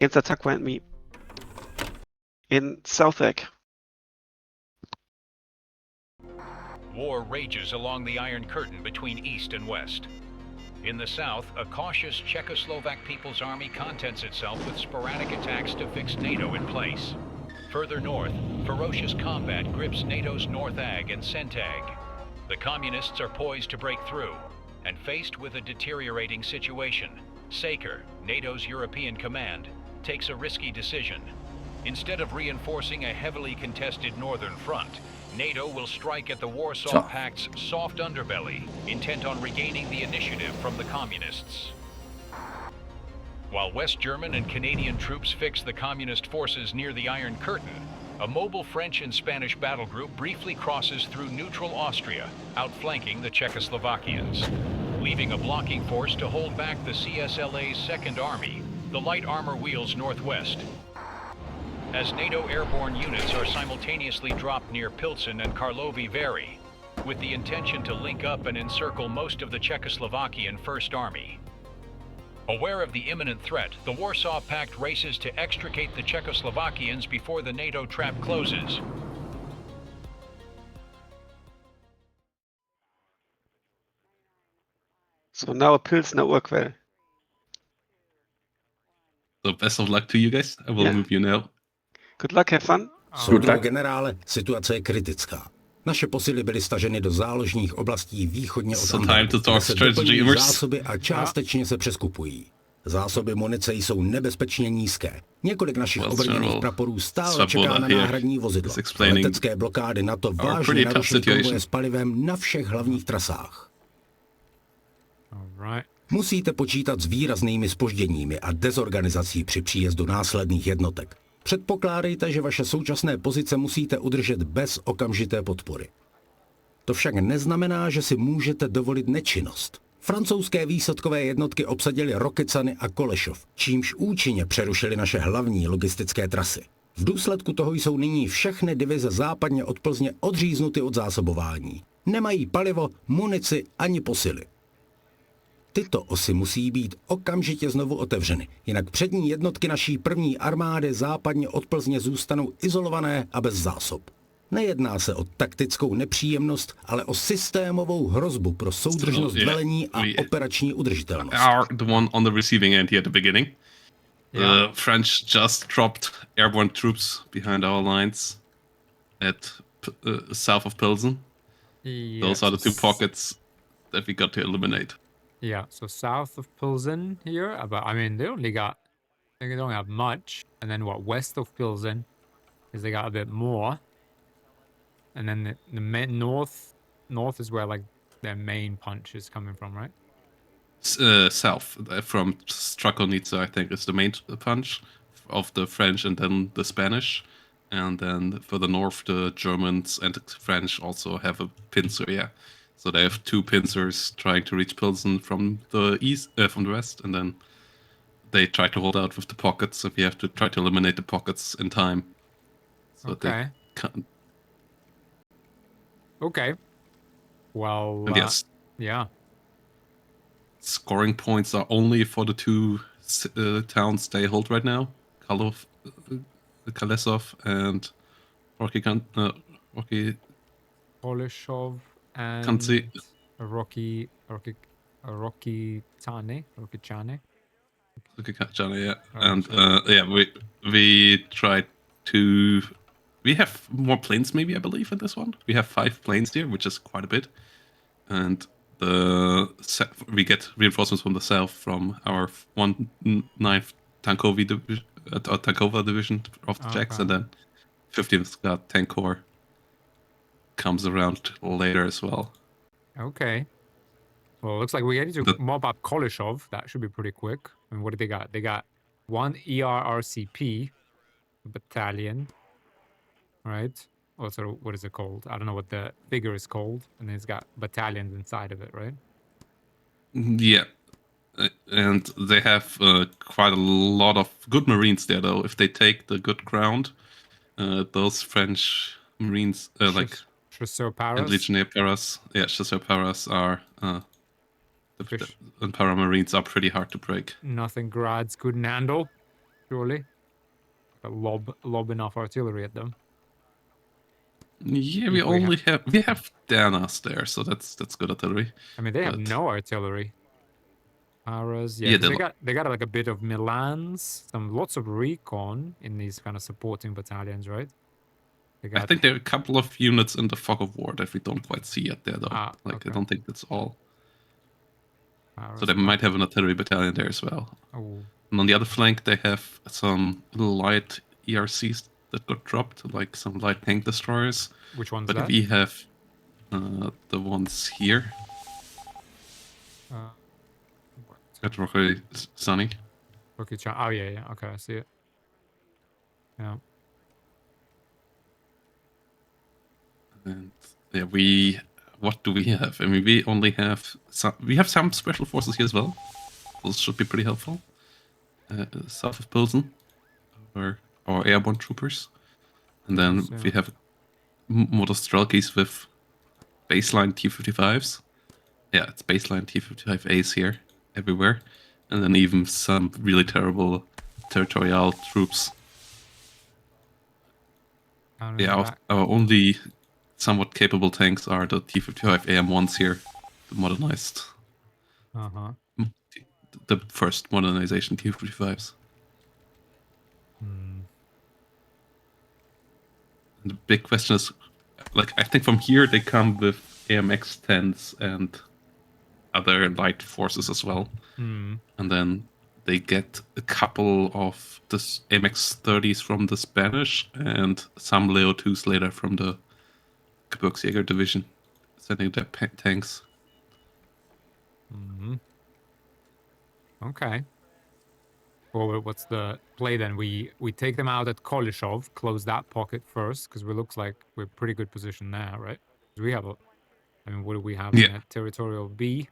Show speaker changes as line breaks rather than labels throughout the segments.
Jetzt attack went me. In Southwark.
War rages along the Iron Curtain between East and West. In the south, a cautious Czechoslovak People's Army contents itself with sporadic attacks to fix NATO in place. Further north, ferocious combat grips NATO's North Ag and Centag. The Communists are poised to break through, and faced with a deteriorating situation, Saker, NATO's European command, takes a risky decision. Instead of reinforcing a heavily contested northern front, NATO will strike at the Warsaw Pact's soft underbelly, intent on regaining the initiative from the Communists. While West German and Canadian troops fix the Communist forces near the Iron Curtain, a mobile French and Spanish battle group briefly crosses through neutral Austria, outflanking the Czechoslovakians. Leaving a blocking force to hold back the CSLA's Second Army, the light armor wheels northwest. As NATO airborne units are simultaneously dropped near Pilsen and Karlovy Vary, with the intention to link up and encircle most of the Czechoslovakian First Army. Aware of the imminent threat, the Warsaw Pact races to extricate the Czechoslovakians before the NATO trap closes.
So now Pilsner Urquell.
So best of luck to you guys. I will move you now.
Good luck, have fun.
Generále, situace je kritická. Naše posily byly staženy do záložních oblastí východně od Antwerpy, kde se doplňují zásoby a částečně se přeskupují. Zásoby munice jsou nebezpečně nízké. Několik našich obrněných praporů stále čeká na náhradní vozidlo. Letecké blokády NATO vážně naruší konvoje s palivem na všech hlavních trasách. Musíte počítat s výraznými zpožděními a dezorganizací při příjezdu následných jednotek. Předpokládejte, že vaše současné pozice musíte udržet bez okamžité podpory. To však neznamená, že si můžete dovolit nečinnost. Francouzské výsadkové jednotky obsadily Rokycany a Kolešov, čímž účinně přerušily naše hlavní logistické trasy. V důsledku toho jsou nyní všechny divize západně od Plzně odříznuty od zásobování. Nemají palivo, munici ani posily. Tyto osy musí být okamžitě znovu otevřeny, jinak přední jednotky naší první armády západně od Plzně zůstanou izolované a bez zásob. Nejedná se o taktickou nepříjemnost, ale o systémovou hrozbu pro soudržnost velení a operační udržitelnost.
Are the one on the receiving end here at the beginning. The French just dropped airborne troops behind our lines at south of Pilsen. Those are the two pockets that we got to eliminate.
Yeah, so south of Pilsen here, but I mean, they don't have much. And then what, west of Pilsen is they got a bit more. And then the north is where like their main punch is coming from, right?
South from Strakonica, I think, is the main punch of the French and then the Spanish. And then further north, the Germans and the French also have a pincer, yeah. So they have two pincers trying to reach Pilsen from the east, from the west, and then they try to hold out with the pockets. So we have to try to eliminate the pockets in time. So
okay. Okay. Well.
Yes.
Yeah.
Scoring points are only for the two towns they hold right now: Kalesov and Rocky.
Koleshov. And
Kanzi.
Rocky Chane,
yeah. And we tried to. We have more planes, maybe, I believe, in this one. We have 5 planes here, which is quite a bit. And we get reinforcements from the south from our 1/9th Tankova division of the Czechs, and then 15th Tank Corps comes around later as well.
Okay. Well, it looks like we need to mob up Koleshov. That should be pretty quick. I mean, what do they got? They got 1 ERRCP battalion, right? Also, what is it called? I don't know what the figure is called. And then it's got battalions inside of it, right?
Yeah. And they have quite a lot of good Marines there, though. If they take the good ground, those French Marines, like...
Chasseur Paras?
And Legionnaire Paras. Yeah, Chasseur Paras are... and Paramarines are pretty hard to break.
Nothing Grads couldn't handle. surely. Lob enough artillery at them.
Yeah,
If we
we have Danas there, so that's good artillery.
I mean, they have
But-
no artillery. Paras, yeah,
Yeah,
'cause they got like a bit of Milans, lots of recon in these kind of supporting battalions, right? They
I
got
think there are a couple of units in the fog of war that we don't quite see yet there, though. Like,
okay.
I don't think that's all.
Paras,
So they might have an artillery battalion there as well.
Oh,
And on the other flank, they have some light ERCs that got dropped, like some light tank destroyers.
which one's
But
that?
we have the ones here
Uh,
at Rocky Sunny.
okay, oh yeah, okay, I see it. Yeah.
And yeah, what do we have? I mean, we only have some special forces here as well. Those should be pretty helpful. South of Pilsen, or airborne troopers, and then
Yeah.
we have motor Strelkys with baseline T-55s. Yeah, it's baseline T-55As here everywhere, and then even some really terrible territorial troops. Yeah, our only somewhat capable tanks are the T-55 AM1s here, the modernized, the first modernization T-55s.
Hmm.
And the big question is, like, I think from here they come with AMX-10s and other light forces as well.
Hmm.
And then they get a couple of the AMX-30s from the Spanish and some Leo 2s later from the Gebirgsjäger division, sending their tanks.
Hmm. Okay. Well, what's the play then? We take them out at Kolishov, close that pocket first, because it looks like we're pretty good position there, right? 'Cause we have I mean, what do we have in that territorial B?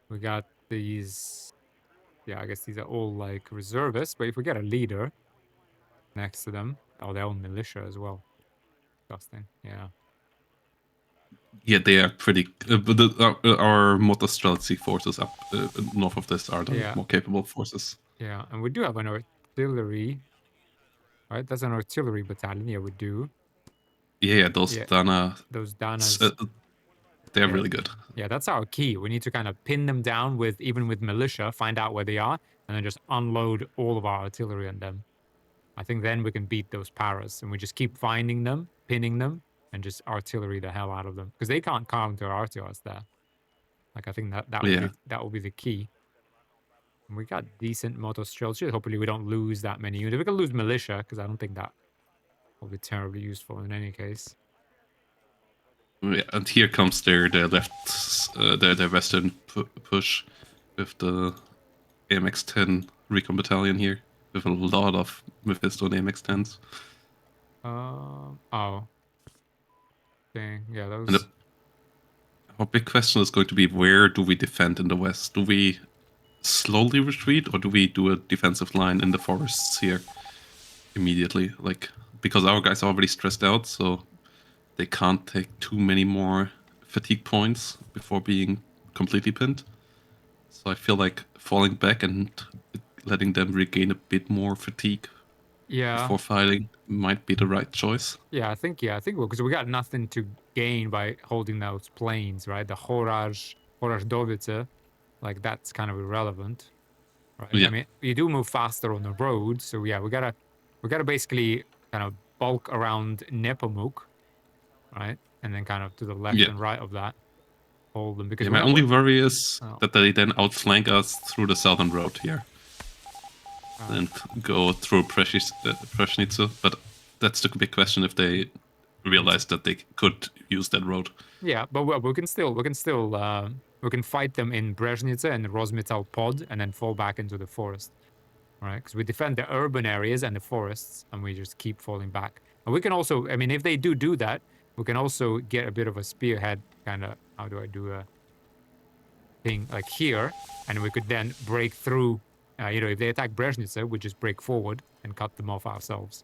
We got these. Yeah, I guess these are all like reservists, but if we get a leader next to them, they're all militia as well. Disgusting. Yeah.
Yeah, they are pretty. But our Motostreltsy forces up north of this are the more capable forces.
Yeah, and we do have an artillery, right? That's an artillery battalion. Yeah, we do.
Yeah, those Dana.
Those Danas.
They're really good.
Yeah, that's our key. We need to kind of pin them down even with militia, find out where they are, and then just unload all of our artillery on them. I think then we can beat those paras, and we just keep finding them, pinning them, and just artillery the hell out of them because they can't counter us there. Like I think that will be the key. And we got decent motostreltsy. Hopefully we don't lose that many units. We can lose militia because I don't think that will be terribly useful in any case.
Yeah, and here comes their left, their western push with the AMX-10 recon battalion here, with a lot of Mephisto and AMX-10s.
Oh. Dang, yeah, those...
And our big question is going to be, where do we defend in the west? Do we slowly retreat, or do we do a defensive line in the forests here immediately? Like, because our guys are already stressed out, so they can't take too many more fatigue points before being completely pinned. So I feel like falling back and letting them regain a bit more fatigue before fighting might be the right choice.
Yeah, I think because we got nothing to gain by holding those plains, right? The Horazdovice, like that's kind of irrelevant, right?
Yeah.
I mean, you do move faster on the road, so yeah, we gotta basically kind of bulk around Nepomuk, right? And then kind of to the left and right of that, hold them. Because
my only worry is that they then outflank us through the southern road here. And go through Preshnitsa, but that's the big question if they realize that they could use that road.
Yeah, but we can fight them in Brezhnitsa and Rozmital Pod and then fall back into the forest, right? Because we defend the urban areas and the forests, and we just keep falling back. And we can also, I mean, if they do that, we can also get a bit of a spearhead kind of. How do I do a thing like here? And we could then break through. If they attack Brezhnitsa, we just break forward and cut them off ourselves.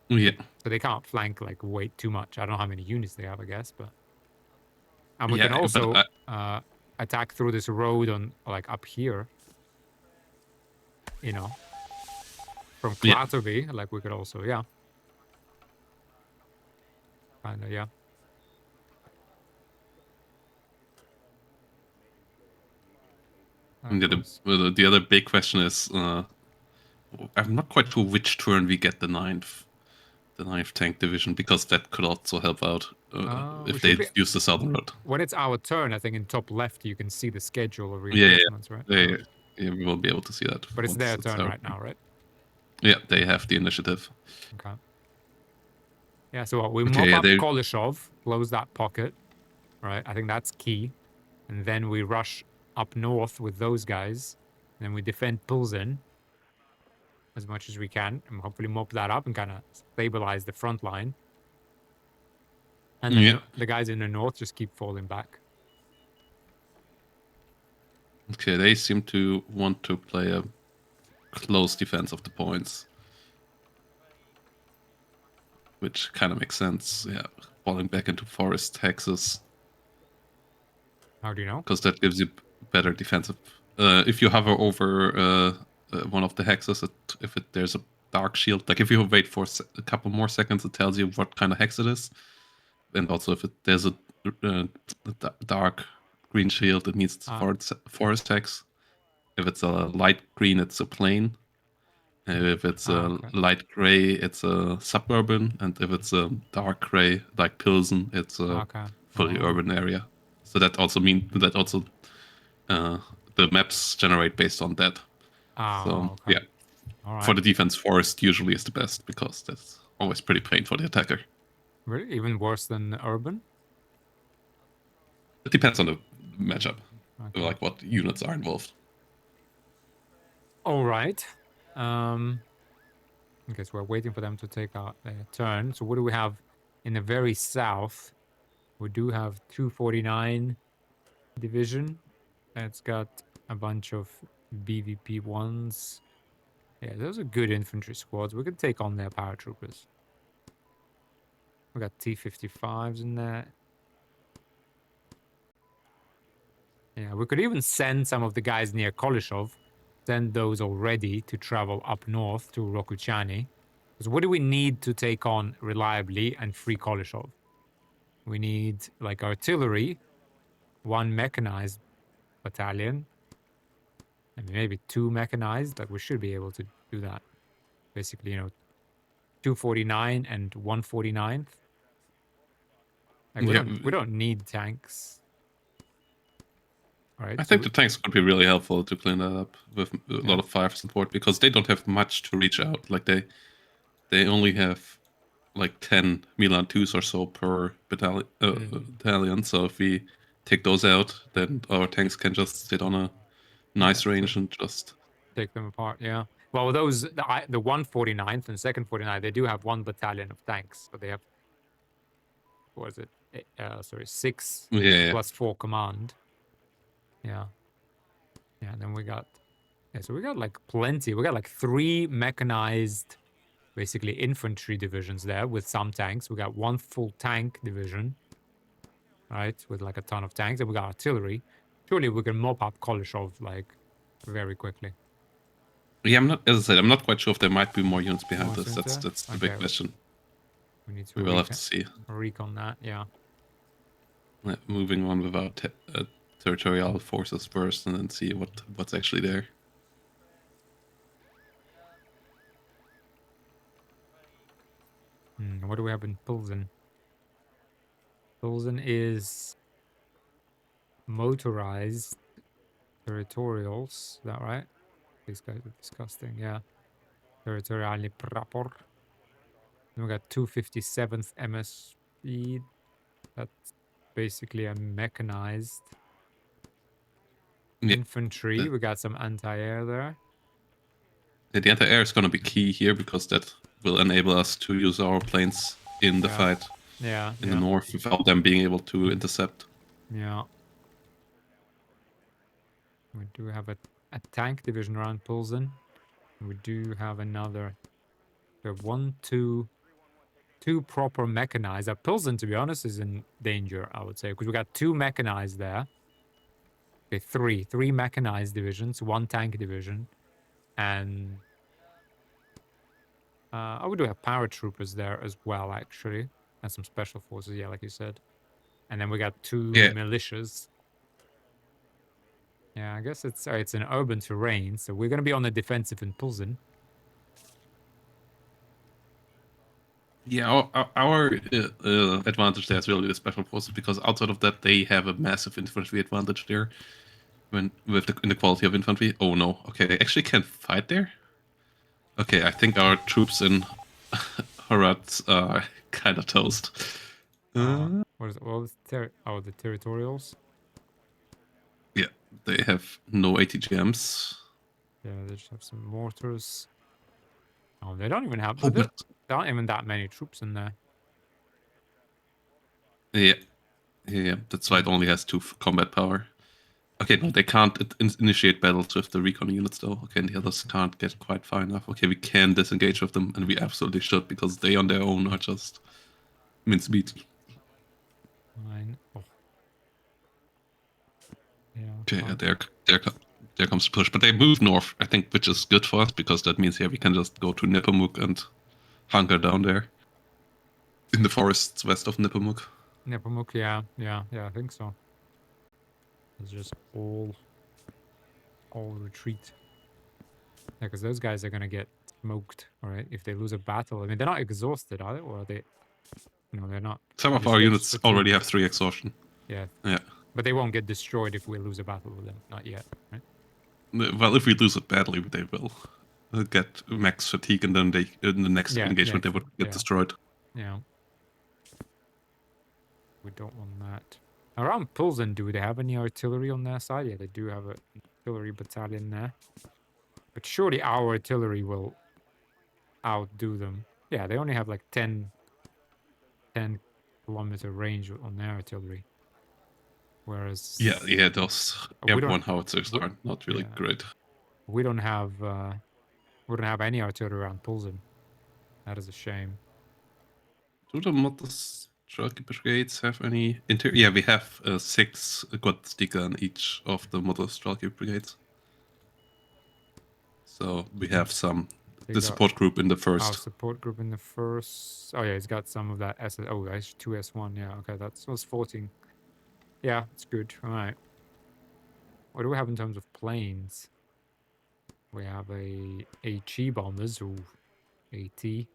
Yeah.
So they can't flank like way too much. I don't know how many units they have, I guess, but. And we can also attack through this road on like up here. from
Yeah.
Klatovy, like we could also, yeah. Kind of, yeah.
And the other big question is, I'm not quite sure which turn we get the ninth tank division, because that could also help out if they use the southern road.
When it's our turn, I think in top left you can see the schedule of
Yeah,
reinforcements, right?
yeah, we will be able to see that.
But it's their turn right now, right?
Yeah, they have the initiative.
Okay. Yeah, so what, we
Okay,
mop
yeah,
up Kolishov, close that pocket, right? I think that's key. And then we rush up north with those guys. And then we defend Pilsen as much as we can, and hopefully mop that up and kind of stabilize the front line. And then the guys in the north just keep falling back.
Okay, they seem to want to play a close defense of the points, which kind of makes sense. Yeah, falling back into forest hexes.
How do you know?
Because that gives you better defensive. If you hover over one of the hexes, if there's a dark shield, like if you wait for a couple more seconds, it tells you what kind of hex it is. And also if there's a dark green shield, it means it's forest hex. If it's a light green, it's a plain. If it's a light gray, it's a suburban. And if it's a dark gray, like Pilsen, it's a fully urban area. So that also the maps generate based on that. Yeah. Right. For the defense, forest usually is the best, because that's always pretty plain for the attacker.
Really? Even worse than urban?
It depends on the matchup, like what units are involved.
All right. Okay, so we're waiting for them to take our turn. So what do we have in the very south? We do have 249 division. It's got a bunch of BVP1s. Yeah, those are good infantry squads. We could take on their paratroopers. We got T-55s in there. Yeah, we could even send some of the guys near Kolishov, send those already to travel up north to Rokuchani. Because what do we need to take on reliably and free Kolishov? We need, like, artillery, 1 mechanized battalion, and maybe 2 mechanized. Like, we should be able to do that. Basically, 249 and 149th. Like, we don't need tanks. Right,
I think the tanks could be really helpful to clean that up with a lot of fire support, because they don't have much to reach out. Like they only have like 10 Milan 2s or so per battalion. So if we take those out, then our tanks can just sit on a nice range and just
take them apart. Yeah. Well, those the 149th and 2nd 49, they do have 1 battalion of tanks, so they have, what is it? 6 plus 4 command. Yeah. Yeah. And then we got, so we got like plenty. We got like 3 mechanized, basically infantry divisions there with some tanks. We got 1 full tank division, right, with like a ton of tanks, and we got artillery. Surely we can mop up Kolishov like very quickly.
Yeah, as I said, I'm not quite sure if there might be more units behind this. That's the big question.
We
will have to see.
Recon that, yeah.
Moving on with our territorial forces first, and then see what's actually there.
What do we have in Pilsen? Pilsen is motorized territorials. Is that right? These guys are disgusting, yeah. Territorialny Prapor. Then we got 257th MSP. That's basically a mechanized infantry. We got some anti-air there.
Yeah, the anti-air is going to be key here, because that will enable us to use our planes in the fight in the north without them being able to intercept.
Yeah. We do have a tank division around Pilsen. We do have another. We have 2 proper mechanized. Pilsen, to be honest, is in danger, I would say, because we got 2 mechanized there. Okay, 3 mechanized divisions, 1 tank division, and Oh, we do have paratroopers there as well, actually, and some special forces. Yeah, like you said. And then we got 2
Yeah.
militias. Yeah, I guess it's an urban terrain, so we're gonna be on the defensive in Pulzen.
Yeah, our advantage there is really the special forces, because outside of that, they have a massive infantry advantage there. When with the inequality of infantry. Oh no, okay, they actually can't fight there. Okay, I think our troops in Herat are kind of toast.
What is it? Well, the territorials.
Yeah, they have no ATGMs.
Yeah, they just have some mortars. Oh, they don't even have.
Oh,
There
but
aren't even that many troops in there.
yeah, yeah, that's why it only has 2 combat power. Okay, no, they can't initiate battles with the recon units though. Okay, and the others can't get quite far enough. Okay, we can disengage with them, and we absolutely should, because they on their own are just mincemeat.
Fine. Oh. Yeah.
Okay,
fine.
there comes push, but they move north, I think, which is good for us, because that means, yeah, we can just go to Nepomuk and hunker down there in the forests west of Nepomuk.
Nepomuk, yeah, I think so. It's just all retreat. Yeah, because those guys are gonna get smoked, all right? If they lose a battle, I mean, they're not exhausted, are they? Or are they? No, they're not.
Some
They
of
just
our
get
units already have 3 exhaustion.
Yeah,
Yeah.
but they won't get destroyed if we lose a battle with them. Not yet, right?
Well, if we lose it badly, they will get max fatigue, and then they in the next engagement they would get destroyed.
Yeah. We don't want that. Around Pulzen, do they have any artillery on their side? Yeah, they do have an artillery battalion there. But surely our artillery will outdo them. Yeah, they only have like 10 kilometer range on their artillery. Whereas
Yeah, those airborne howitzers are not really great.
We don't have any artillery around Pulzen. That is a shame.
Do the Motorstrike brigades have any Yeah, we have 6 Gottstika in each of the Motorstrike brigades. So we have the support group in the first.
Our support group in the first. Oh yeah, he's got some of that S. Oh, that's 2S1. Yeah, okay, that was 14. Yeah, it's good. All right. What do we have in terms of planes? We have a HE bombers, or AT.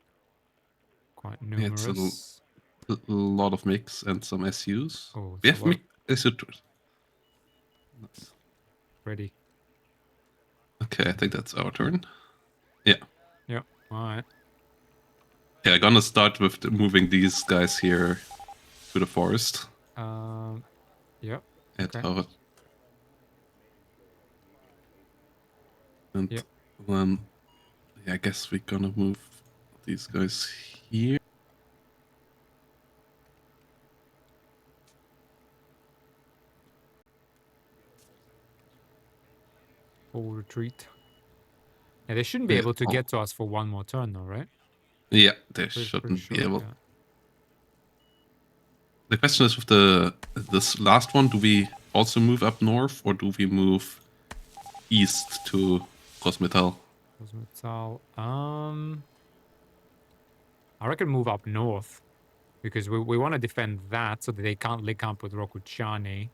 Quite numerous.
Yeah, it's a lot of MiGs and some SUs.
Oh,
we have MiG SU.
Nice. Ready.
Okay, I think that's our turn. Yeah.
Yep. All right.
Yeah, I'm gonna start with moving these guys here to the forest.
Yep.
At
okay.
And then, yeah, I guess we're gonna move these guys here.
Full retreat. Yeah, they shouldn't be able to get to us for one more turn, though, right?
Yeah, they shouldn't be able. Yeah. The question is, with this last one, do we also move up north, or do we move east to Rosmetal?
Rosmetal. I reckon move up north, because we want to defend that so that they can't link up with Rokuchani.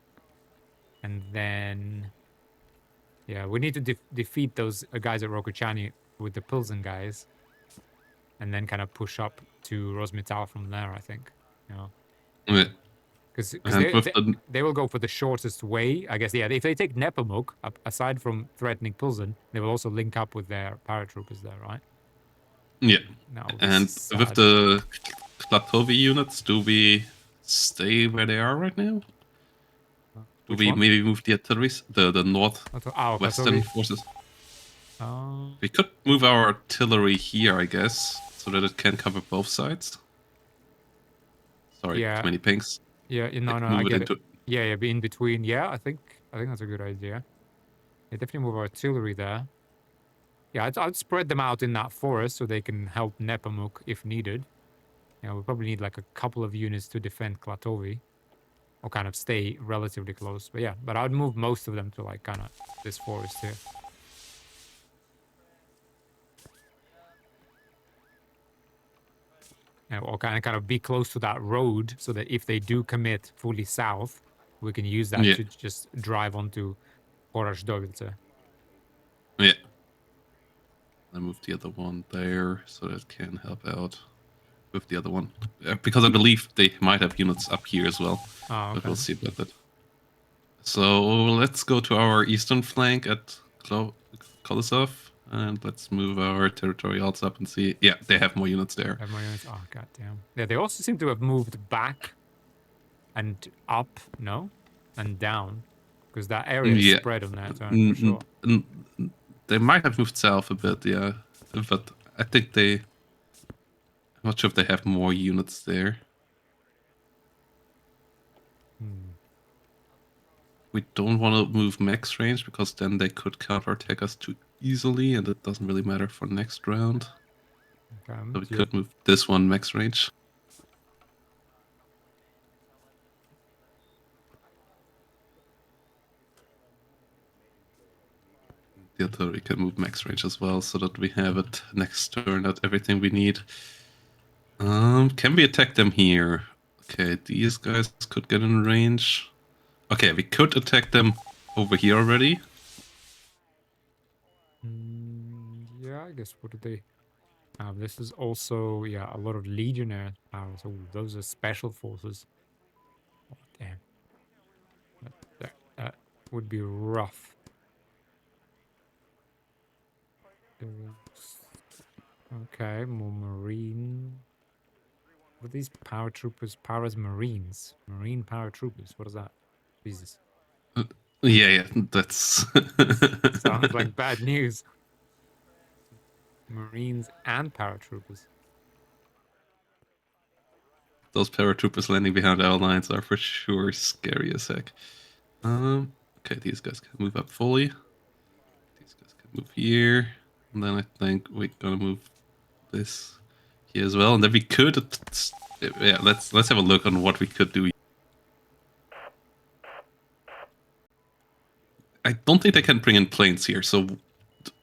And then, yeah, we need to defeat those guys at Rokuchani with the Pilsen guys, and then kind of push up to Rosmetal from there, I think. You know?
Yeah.
Because they will go for the shortest way, I guess. Yeah, if they take Nepomuk, aside from threatening Pilsen, they will also link up with their paratroopers there, right?
Yeah. And with the Klatovi units, do we stay where they are right now? Do we maybe move the artillery, the northwestern forces? We could move our artillery here, I guess, so that it can cover both sides. Sorry, too many pings.
Yeah, no, I get it. Yeah, be in between. Yeah, I think that's a good idea. Yeah, definitely move artillery there. Yeah, I'd spread them out in that forest so they can help Nepomuk if needed. Yeah, we probably need like a couple of units to defend Klatovi, or kind of stay relatively close. But yeah, I'd move most of them to like kind of this forest here. or kind of be close to that road, so that if they do commit fully south, we can use that
Yeah.
to just drive onto Horaș-Doivița.
Yeah. I moved the other one there so that can help out with the other one. Because I believe they might have units up here as well.
Oh,
But
okay.
we'll see about that. So let's go to our eastern flank at Kolosov. And let's move our territorials up and see. Yeah, they have more units there.
Have more units. Oh, goddamn. Yeah, they also seem to have moved back and up, no? And down. Because that area is
Yeah.
spread on that turn, for sure.
They might have moved south a bit, yeah. But I think I'm not sure if they have more units there. We don't want to move max range because then they could counterattack us too easily, and it doesn't really matter for next round.
Okay.
So we could move this one max range. The other we can move max range as well, so that we have it next turn at everything we need. Can we attack them here? Okay, these guys could get in range. Okay, we could attack them over here already.
Yeah, I guess what do they have? This is also, yeah, a lot of legionnaire power. So those are special forces. Oh, damn. That would be rough. Okay, more marine. What are these paratroopers? Paras marines. Marine paratroopers. What is that? Jesus.
Yeah, that's...
Sounds like bad news. Marines and paratroopers.
Those paratroopers landing behind our lines are for sure scary as heck. Okay, these guys can move up fully. These guys can move here. And then I think we're gonna move this here as well. And then we could... Yeah, let's have a look on what we could do. I don't think they can bring in planes here, so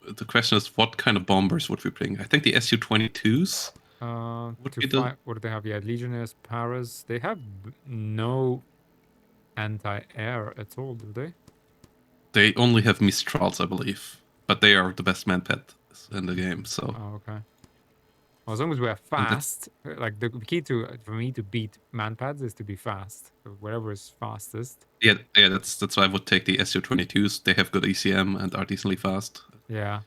the question is, what kind of bombers would we bring? I think the Su-22s.
What do they have? Yeah, legionnaires, paras. They have no anti-air at all, do they?
They only have Mistrals, I believe, but they are the best man-pets in the game. So.
Oh, okay. Well, as long as we're fast, like the key for me to beat man-pads is to be fast. So whatever is fastest.
Yeah. That's why I would take the Su-22s. They have good ECM and are decently fast.
Yeah.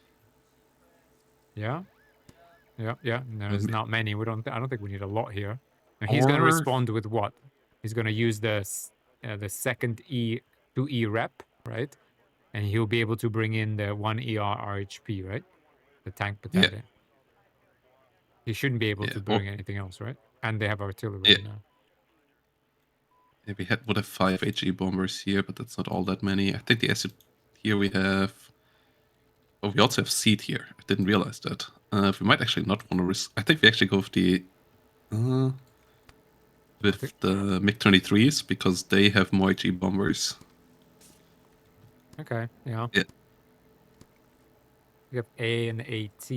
Yeah. There's not many. I don't think we need a lot here. And he's going to respond with what? He's going to use the second E2E rep, right? And he'll be able to bring in the 1 ER RHP, right? The tank battalion. Yeah. He shouldn't be able to bring anything else, right? And they have artillery now.
Yeah, we would have 5 HE bombers here, but that's not all that many. I think the here we have... Oh, we also have seed here. I didn't realize that. We might actually not want to risk... I think we actually go with the... MiG-23s, because they have more HE bombers.
Okay, yeah.
Yeah.
We have A and AT.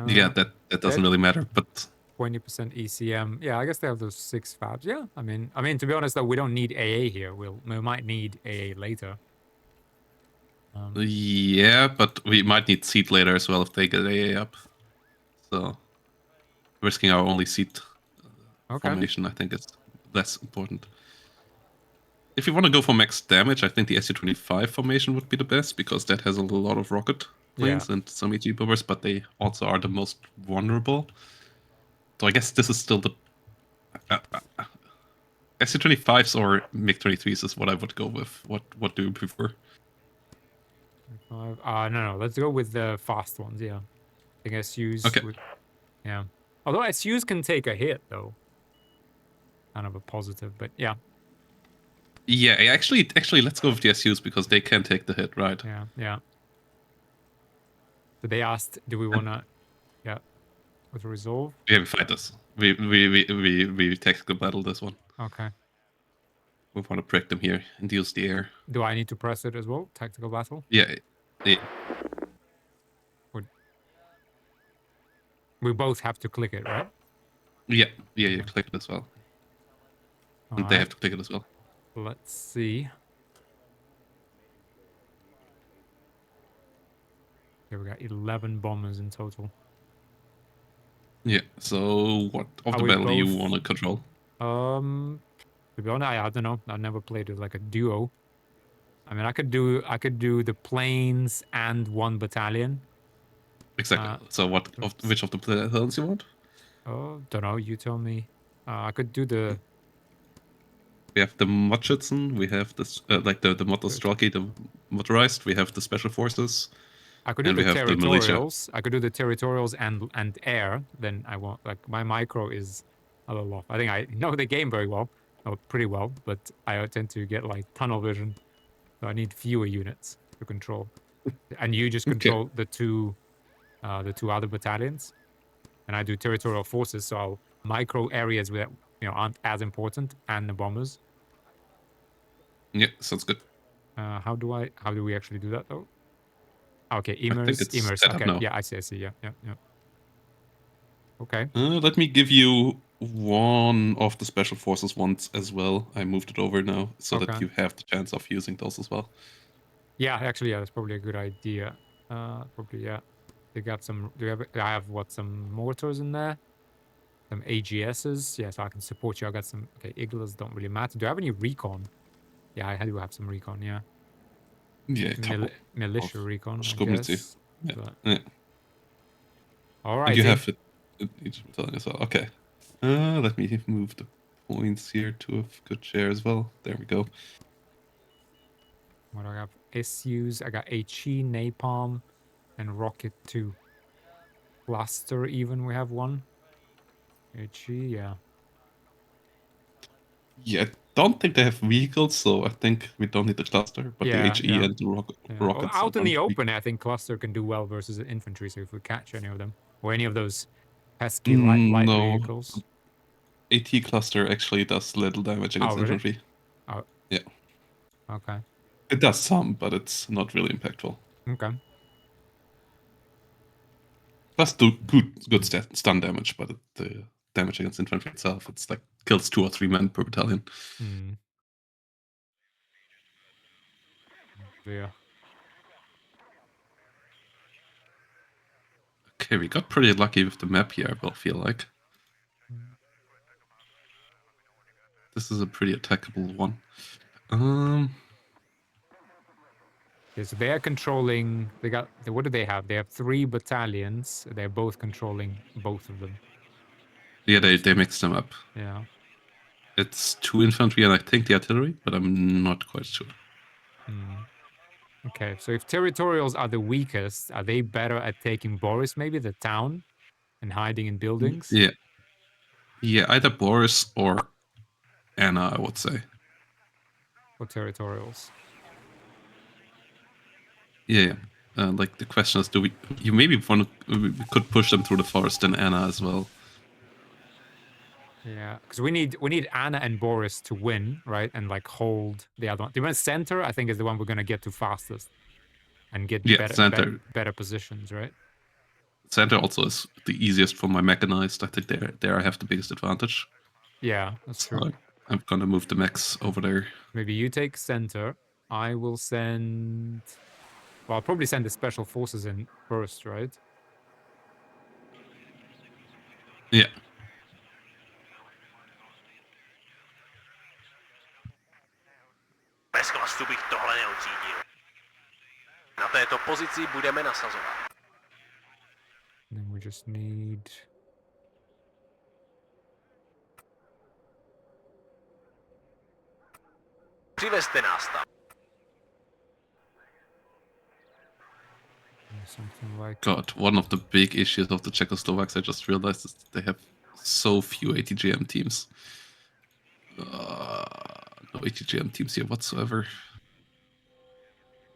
Yeah, that doesn't really matter, but...
20% ECM. Yeah, I guess they have those 6 fabs. Yeah, I mean, to be honest, though, we don't need AA here. We might need AA later.
Yeah, but we might need seed later as well if they get AA up. So, risking our only seed formation, I think, is less important. If you want to go for max damage, I think the Su-25 formation would be the best, because that has a lot of rocket planes and some HE bombers, but they also are the most vulnerable. So I guess this is still the... Su-25s or MiG-23s is what I would go with. What do you prefer?
No. Let's go with the fast ones, yeah. I think SUs...
Okay.
Yeah. Although SUs can take a hit, though. Kind of a positive, but yeah.
Yeah, actually, let's go with the SUs, because they can take the hit, right?
Yeah. So they asked, do we want to... Yeah. With resolve?
Yeah, we fight this. We tactical battle this one.
Okay.
We want to break them here and use the air.
Do I need to press it as well? Tactical battle?
Yeah.
We both have to click it, right?
Yeah, you click it as well. And they have to click it as well.
Let's see. Okay, we got 11 bombers in total.
Yeah, so what of
Are
the
we
battle do you
both-
want to control?
To be honest, I don't know. I never played it like a duo. I mean, I could do the planes and one battalion.
Exactly. So which of the battalions you want?
Oh, don't know. You tell me. I could do the.
We have the Mudschützen, we have this like the Motorstrelki, the motorized, we have the special forces,
I could do
and
the
we have the militia.
territorials. I could do the territorials and air. Then I won't like my micro is a little off. I think I know the game very well, or pretty well, but I tend to get like tunnel vision, so I need fewer units to control. And you just
Okay.
control the two other battalions, and I do territorial forces. So I'll micro areas that aren't as important, and the bombers.
Yeah, sounds good.
How do we actually do that though? Okay,
I think it's
Emers.
set up
Okay,
now.
yeah, I see. Yeah. Okay.
Let me give you one of the special forces ones as well. I moved it over now so that
Okay.
you have the chance of using those as well.
Yeah, actually, yeah, that's probably a good idea. Probably, yeah. They got some. I have what, some mortars in there, some AGSs. Yeah, so I can support you. I got some. Okay, Iglas don't really matter. Do I have any recon? Yeah, I do have some recon. Yeah.
Yeah, a couple.
Militia
of
recon, I
community.
guess.
Yeah.
But...
Yeah.
All right.
And you have it in each battalion as well. Okay. Let me move the points here to a good share as well. There we go.
What do I have? SUs. I got HE, Napalm, and Rocket 2. Cluster even, we have one. HE, yeah.
Yeah, I don't think they have vehicles, so I think we don't need the cluster, but the HE and the rockets.
Out in the open, I think cluster can do well versus the infantry. So if we catch any of them or any of those pesky light
no.
vehicles,
AT cluster actually does little damage against
really?
infantry.
Oh,
yeah.
Okay.
It does some, but it's not really impactful.
Okay.
Plus do good stun damage, but the damage against infantry itself, it's like kills 2 or 3 men per battalion.
Yeah.
Okay, we got pretty lucky with the map here, I feel like. This is a pretty attackable one.
Okay, so they are controlling. What do they have? They have 3 battalions. They're both controlling both of them.
Yeah, they mix them up.
Yeah.
It's 2 infantry and I think the artillery, but I'm not quite sure.
Okay, so if territorials are the weakest, are they better at taking Boris, maybe the town, and hiding in buildings?
Yeah. Yeah, either Boris or Anna, I would say.
Or territorials?
Yeah. Like the question is, you maybe we could push them through the forest and Anna as well.
Yeah, because we need Anna and Boris to win, right? And like hold the other one. The one center, I think, is the one we're gonna get to fastest and get better positions, right?
Center also is the easiest for my mechanized. I think there I have the biggest advantage.
Yeah, that's true.
So I'm gonna move the mechs over there.
Maybe you take center. I will send. Well, I'll probably send the special forces in first, right?
Yeah.
Bez klasu bych tohle neodřídil. Na této pozici budeme nasazovat.
Then we just need...
Přivezte nás tam.
Something like...
God, one of the big issues of the Czechoslovaks, I just realized, is they have so few ATGM teams. No ATGM teams here whatsoever.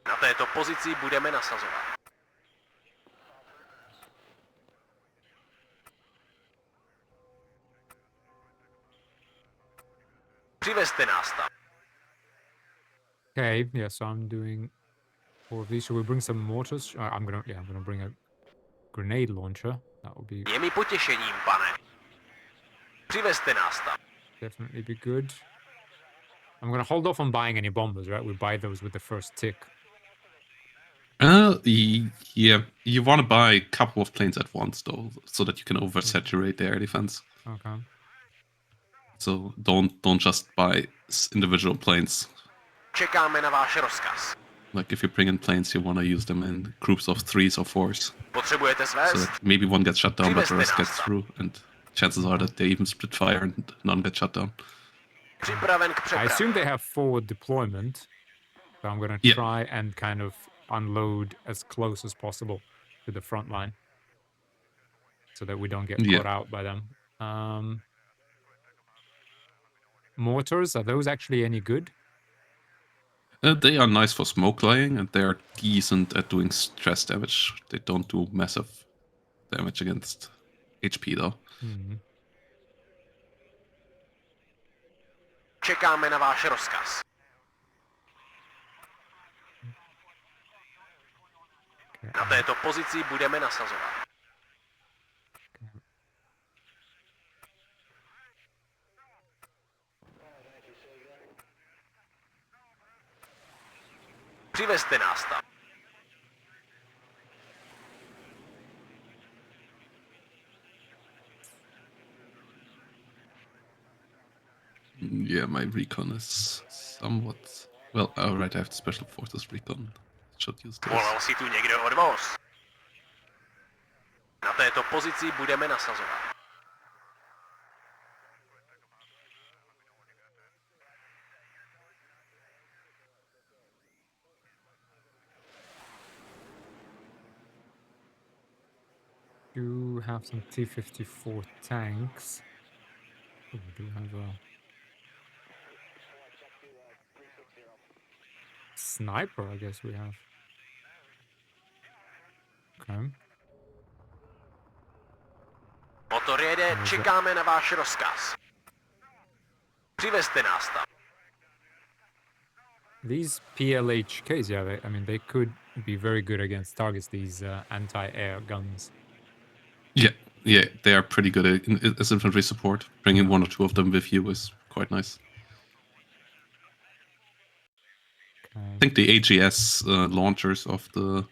Na této pozici budeme nasazovat. Přivezte nás tam.
Okay, yeah, so I'm doing 4 of these. Should we bring some mortars? I'm gonna bring a grenade launcher. That would be
Je mi potěšením, pane. Přivezte nás tam.
definitely be good. I'm gonna hold off on buying any bombers, right? We buy those with the first tick.
Yeah, you want to buy a couple of planes at once though, so that you can oversaturate the air defense.
Okay.
So don't just buy individual planes.
Čekáme na váš rozkaz.
Like if you bring in planes, you want to use them in groups of 3s or 4s,
Potřebujete
so
svést?
that maybe one gets shut down, but the rest
Přiveste
gets
nás tam.
through, and chances are that they even split fire and none get shut down.
Připraven k
I
přepravě.
assume they have forward deployment, so I'm gonna
Yeah.
try and kind of unload as close as possible to the front line, so that we don't get
Yeah.
caught out by them. Mortars, are those actually any good?
They are nice for smoke laying, and they are decent at doing stress damage. They don't do massive damage against HP though.
Čekáme na váš rozkaz.
Okay.
Na této pozici budeme nasazovat. Přivezte nás tam.
Yeah, my recon is somewhat... Well, alright, I have the special forces recon. Should use this.
Volal si tu někdo odvoz. Na této pozici budeme nasazovat.
Do have some T-54 tanks. Oh, we do have a sniper, I guess we have. Okay.
Motor jede, čekáme na váš rozkaz. Přivezte nás tam.
These PLHKs, yeah, I mean, they could be very good against targets, these anti-air guns.
Yeah, they are pretty good as infantry support. Bringing one or two of them with you is quite nice. I think the AGS launchers of the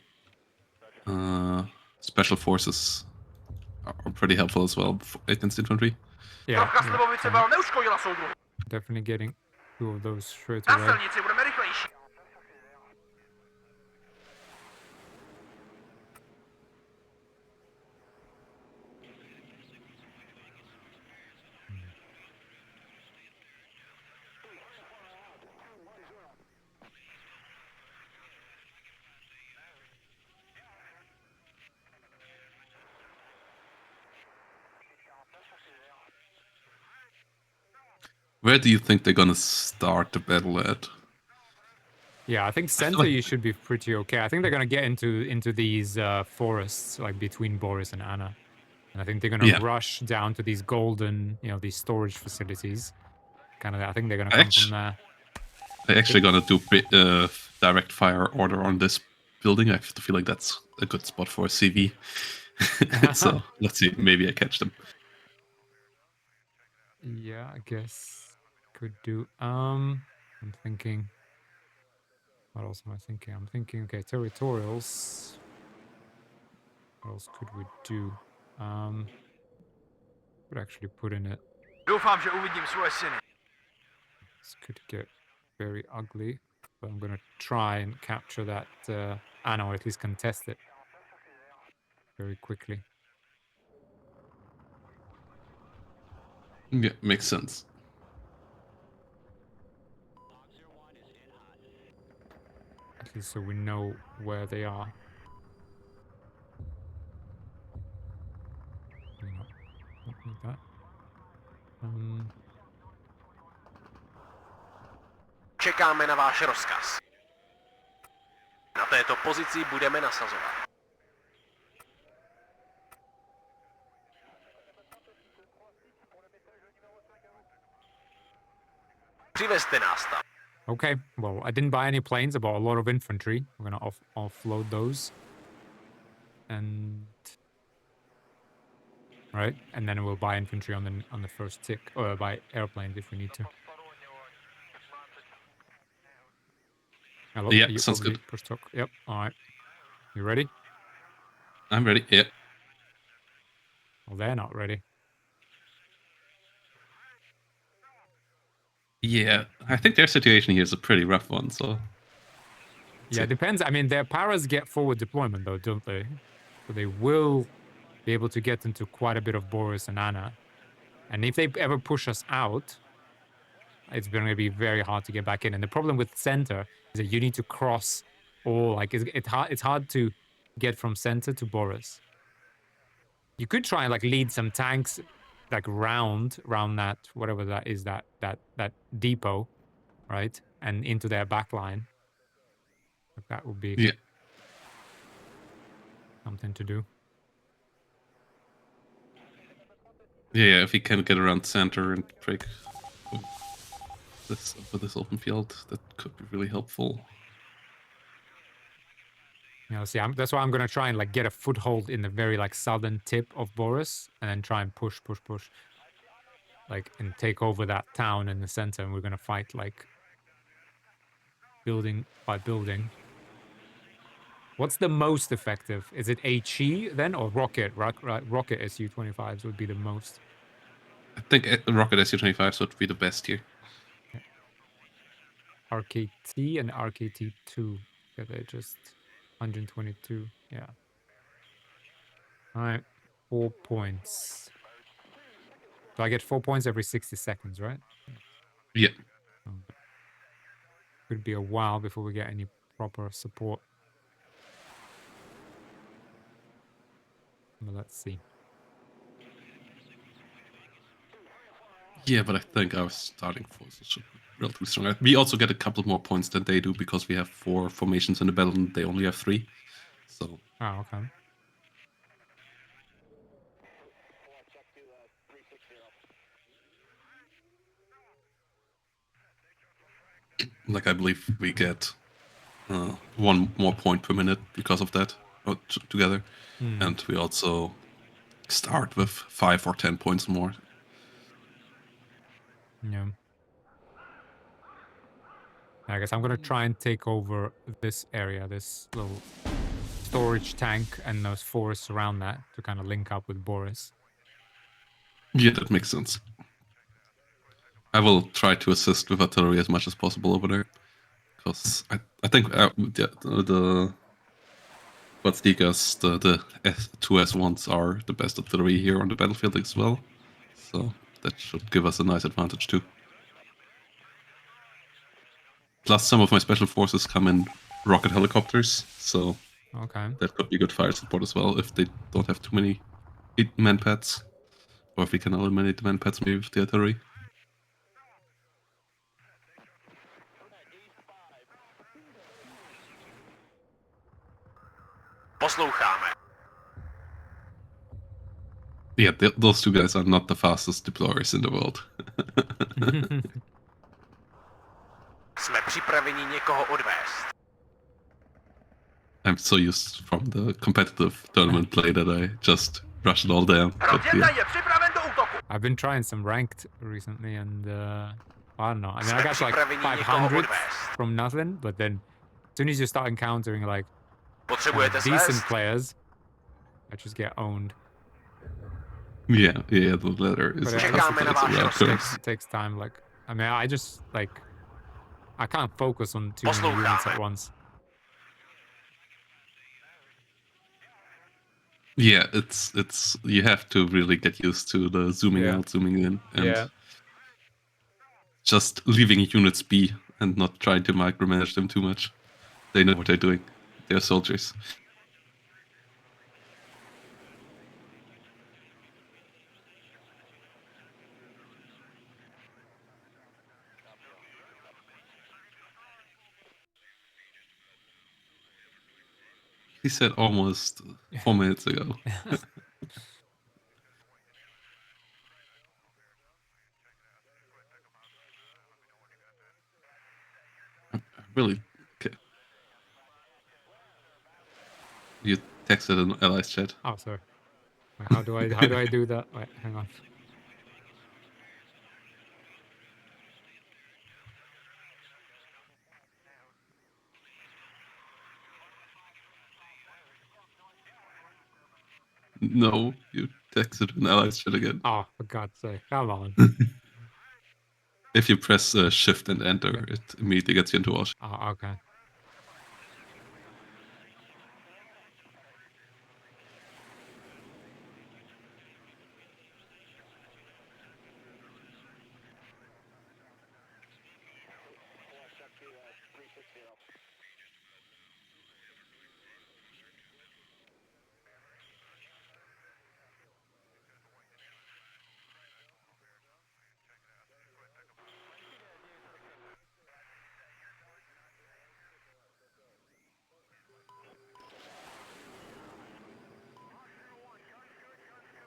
special forces are pretty helpful as well against infantry.
Yeah,
Slivovice vám neuškodila, soudruhu.
definitely getting two of those straight
Na
away.
silnici budeme rychlejší.
Where do you think they're gonna start the battle at?
Yeah, I think center you should be pretty okay. I think they're gonna get into these forests like between Boris and Anna, and I think they're gonna rush down to these golden, these storage facilities. Kind of, I think they're gonna come from there.
They're actually gonna do direct fire order on this building. I feel like that's a good spot for a CV. So let's see, maybe I catch them.
Yeah, I guess could do. I'm thinking. What else am I thinking? I'm thinking, okay, territorials. What else could we do? Could actually put in it.
Doufám, že uvidím svoje syny.
This could get very ugly, but I'm gonna try and capture that Anna, or at least contest it very quickly.
Yeah, makes sense.
At least so we know where they are. No, don't need that.
Čekáme na váš rozkaz. Na této pozici budeme nasazovat. Přivezte nás tam.
Okay, well, I didn't buy any planes. I bought a lot of infantry. We're gonna offload those. And right? And then we'll buy infantry on the first tick, or buy airplanes if we need to. Hello,
Yeah,
are you
sounds
over
good.
push talk? Yep. All right. You ready?
I'm ready. Yeah.
Well, they're not ready.
Yeah, I think their situation here is a pretty rough one. So
Yeah, it depends. I mean, their paras get forward deployment though, don't they? So they will be able to get into quite a bit of Boris and Anna. And if they ever push us out, it's going to be very hard to get back in. And the problem with center is that you need to cross all, like, it's hard to get from center to Boris. You could try and like lead some tanks like round that, whatever that is, that depot, right? And into their back line. Like, that would be
yeah,
something to do.
yeah. If we can get around center and break this with this open field, that could be really helpful.
You know, see, that's why I'm gonna try and like get a foothold in the very like southern tip of Boris, and then try and push, like, and take over that town in the center. And we're gonna fight like building by building. What's the most effective? Is it HE then, or rocket? Rocket Su-25s would be the most.
I think rocket Su-25s would be the best here.
RKT and RKT2. Yeah, they're just 122. Yeah. All right, 4 points. So I get 4 points every 60 seconds, right?
Yeah.
Could be a while before we get any proper support. But let's see.
Yeah, but I think our starting forces should be relatively strong. We also get a couple more points than they do because we have 4 formations in the battle and they only have 3. So.
Oh, okay.
Like, I believe we get 1 more point per minute because of that together. And we also start with 5 or 10 points more.
Yeah. I guess I'm gonna try and take over this area, this little storage tank, and those forests around that to kind of link up with Boris.
Yeah, that makes sense. I will try to assist with artillery as much as possible over there. Because I think the Watzdikas, the two S1s are the best artillery here on the battlefield as well. So that should give us a nice advantage too. Plus, some of my special forces come in rocket helicopters, so
Okay.
that could be good fire support as well if they don't have too many man pads. Or if we can eliminate the man pads maybe with the artillery.
Posloucháme.
Yeah, those two guys are not the fastest deployers in the world.
Jsme připraveni někoho odvést.
I'm so used from the competitive tournament play that I just rush it all down. But
Rozvěta
yeah.
je připraven do útoku.
I've been trying some ranked recently, and I don't know. I mean,
Jsme
I got like
připraveni někoho
500
odvést.
from nothing, but then as soon as you start encountering like
Potřebujete
decent
svést?
players, I just get owned.
Yeah, the letter is
But
a
I
tough
guess
Čekáme na
it's a
váš
round
rozkaz.
curve.
it takes time. Like, I mean, I just like I can't focus on too many units at once.
Yeah, it's you have to really get used to the zooming
Yeah.
out, zooming in, and
Yeah.
just leaving units be and not trying to micromanage them too much. They know what they're doing. They're soldiers. He said almost 4 minutes ago. Really? Okay. You texted an allies chat.
Oh, sorry. Wait, how do I do that? Wait, hang on.
No, you texted an allied shit again.
Oh, for God's sake! Come on.
If you press shift and enter, it immediately gets you into all.
Oh, okay.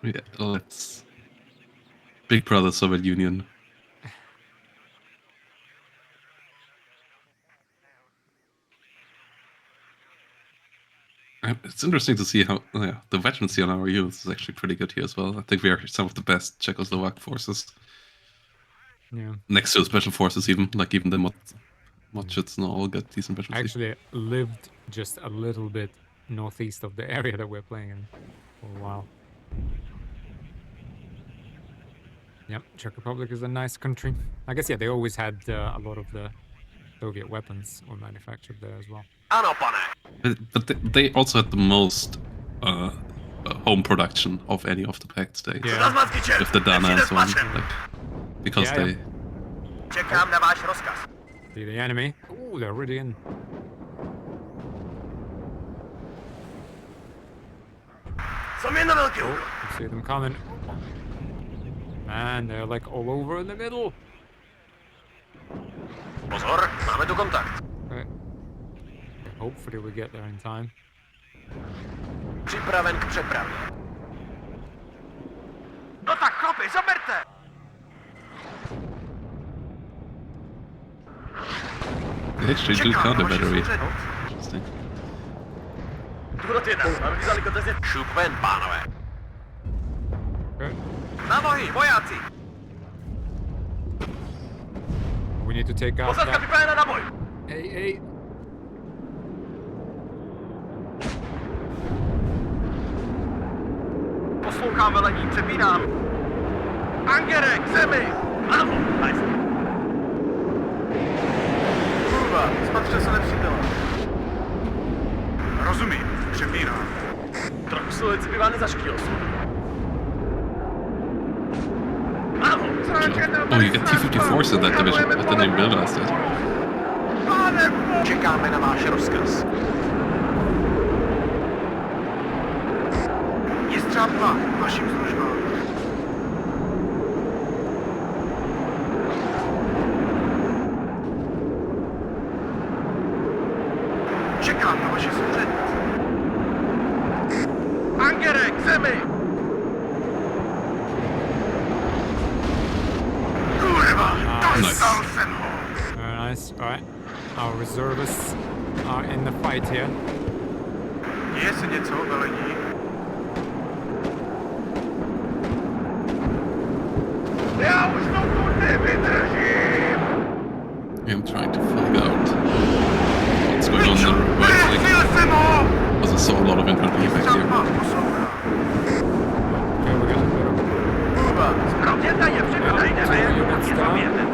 Yeah, let's. Big Brother Soviet Union. It's interesting to see how the veterancy on our units is actually pretty good here as well. I think we are some of the best Czechoslovak forces.
Yeah.
Next to the special forces, even the mod shits now all got decent
I
veterancy.
actually lived just a little bit northeast of the area that we're playing in for a while. Yep, Czech Republic is a nice country. I guess, yeah, they always had a lot of the Soviet weapons were manufactured there as well.
Ano, pane.
But they also had the most home production of any of the pact states.
Yeah.
With the Dana and so on. Like, because
Yeah,
they...
Čekám na váš rozkaz.
See the enemy? Ooh, they're already in.
Jsem jen na velký
Oh,
úkol.
you see them coming. Man, they're like all over in the middle.
Pozor, máme tu kontakt.
Okay. Hopefully we get there in time.
Připraven k přepravě. No tak chlapi, zaberte!
They actually do counter battery. Interesting.
Důvod 1, máme vzali kotezně. Šup ven, pánové.
Okay.
Na nohy, vojáci!
We need to take out
Posádka
that.
připravena na boj.
Hey.
Poslouchám velení, přepínám. Angere, k zemi! Ano, nice. Kurva, spatřil se nepřítele. Rozumím, přepínám. Trochu silující by vám nezaškýl. Ano,
Oh, you get T-54s in that division. I didn't even realize that.
Čekáme na váš rozkaz. Jestřáb 2, vašim službám. Čekám na vaše služby. Angere, k zemi! Kurva, dostal jsem ho!
Very nice. Alright. Our reservists are in the fight here.
Děje se něco, velení? Já už to nevydržím!
I'm trying to find out what's going on in the right flank.
jsem ho!
Because I saw a lot of infantry back here.
Okay, we got a bit of...
Kurva, zpravděte je, připravejdeme je,
units
je
down.
zabijeme.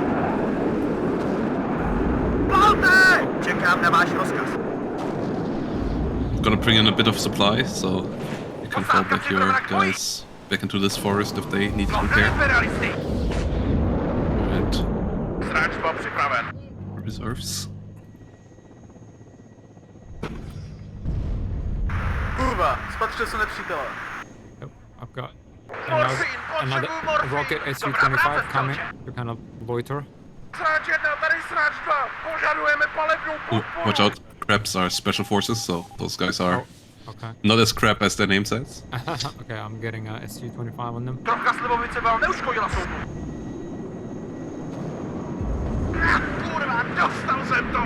Palte! Čekám na váš rozkaz.
Gonna bring in a bit of supply, so you can fall back your guys back into this forest if they need repair.
Imperialisty!
And
Sráčba připraven.
reserves.
Kurva, spatřil se nepřítele.
Yep, I've got another rocket Su-25 coming to kind of loiter.
Sráč 1, tady sráč 2. Požadujeme palebnou
Oh,
podporu.
watch out, Crabs are special forces, so those guys are
Okay.
not as crap as their name says.
Okay, I'm getting a Su-25 on them.
Trocha slivovice vám neuškodila soudu. Kurva, dostal jsem to.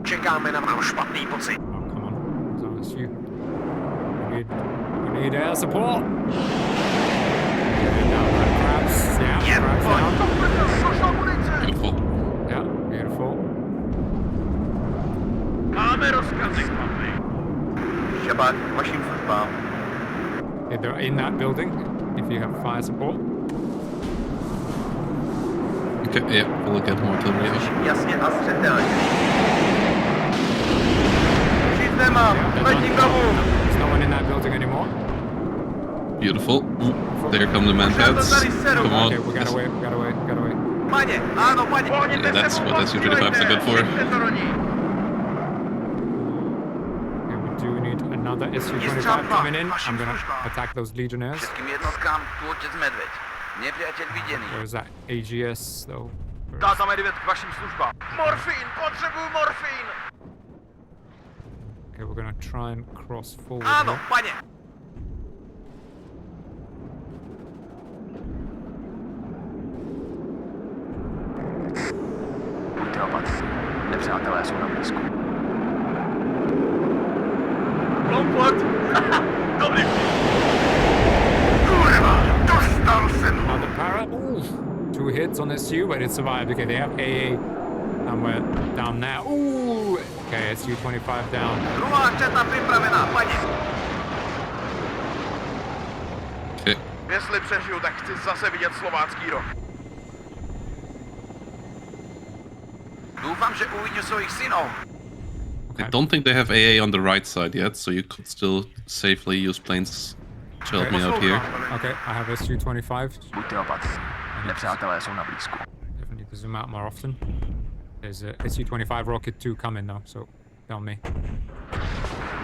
Čekáme na váš špatný pocit.
Oh, come on. It's on Su. We need need air support. Down like crabs. Yeah,
Je,
crabs
pojď,
down.
to prdel, došla munice!
Beautiful.
Yeah, beautiful.
Máme rozkazy, chlapi. Šabák, vaším službám.
If they're in that building, if you have fire support.
Okay, yeah, we'll get more artillery out.
Jasně a střetelně. Šít nemám, letí domů.
There's no one in that building anymore.
Beautiful. Ooh, there come the manpads. Come on.
Okay, we got away, we got away, we got away.
Paně, ano, paně.
Yeah, that's what SU-25s are good for.
Okay, we do need another SU-25 coming in. I'm gonna attack those legionnaires.
Všetkým jednotkám tu otec Medveď. Nepriateľ videný.
Where's that AGS though?
Táta Medvěd k vašim službám. Morfín, potřebuju morfín.
Okay, we're gonna try and cross forward.
Ano,
here.
paně.
Buďte opatrní. Nepřátelé jsou na blízku.
Komplet. Dobrý. Kurva, dostal jsem ho.
Another para. Ooh, 2 hits on SU, but it survived. Okay, they have AA somewhere down there. Ooh, okay, SU-25 down.
Druhá četa připravená, paně.
Okay.
Jestli přežiju, tak chci zase vidět slovácký rok.
Dúfam, že uvidím svojich synov.
I don't think they have AA on the right side yet, so you could still safely use planes to help me out here.
Okay, I have SU-25.
Buďte opatrní. Nepřátelé jsou na blízku.
Definitely need to zoom out more often. There's a SU-25 rocket 2 coming now, so tell me.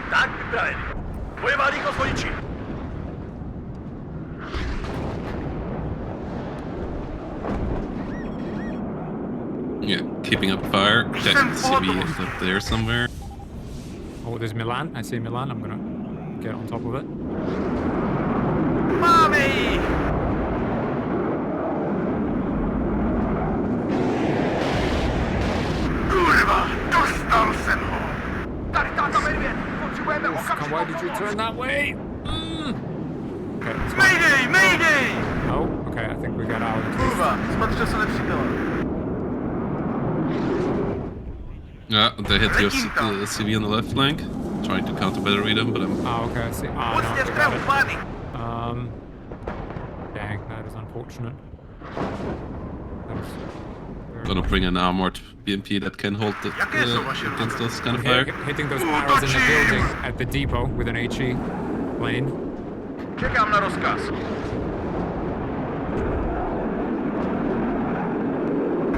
Tak, připravený. Bojová rychlost vodiči.
Yeah, keeping up fire. Check CV is up there somewhere.
Oh, there's Milan. I see Milan. I'm gonna get on top of it.
Máme ji. Kurva, dostal jsem ho. Tady táta Medvěd, potřebujeme okamžitě.
Why did you turn that way? Okay, it's fine.
Mayday, mayday.
Oh, okay, I think we got out.
Kurva, spatřil se nepřítele.
Yeah, they hit your CV on the left flank. Trying to counter battery them, but I'm
Oh, okay, I see. Ah, no,
Pojďte
we got
vpravo,
it.
pány.
Dang, that is unfortunate. That is
gonna bring an armored BMP that can hold the, against those kind of fire.
hitting those arrows in the building at the depot with an HE plane.
Čekám na rozkaz.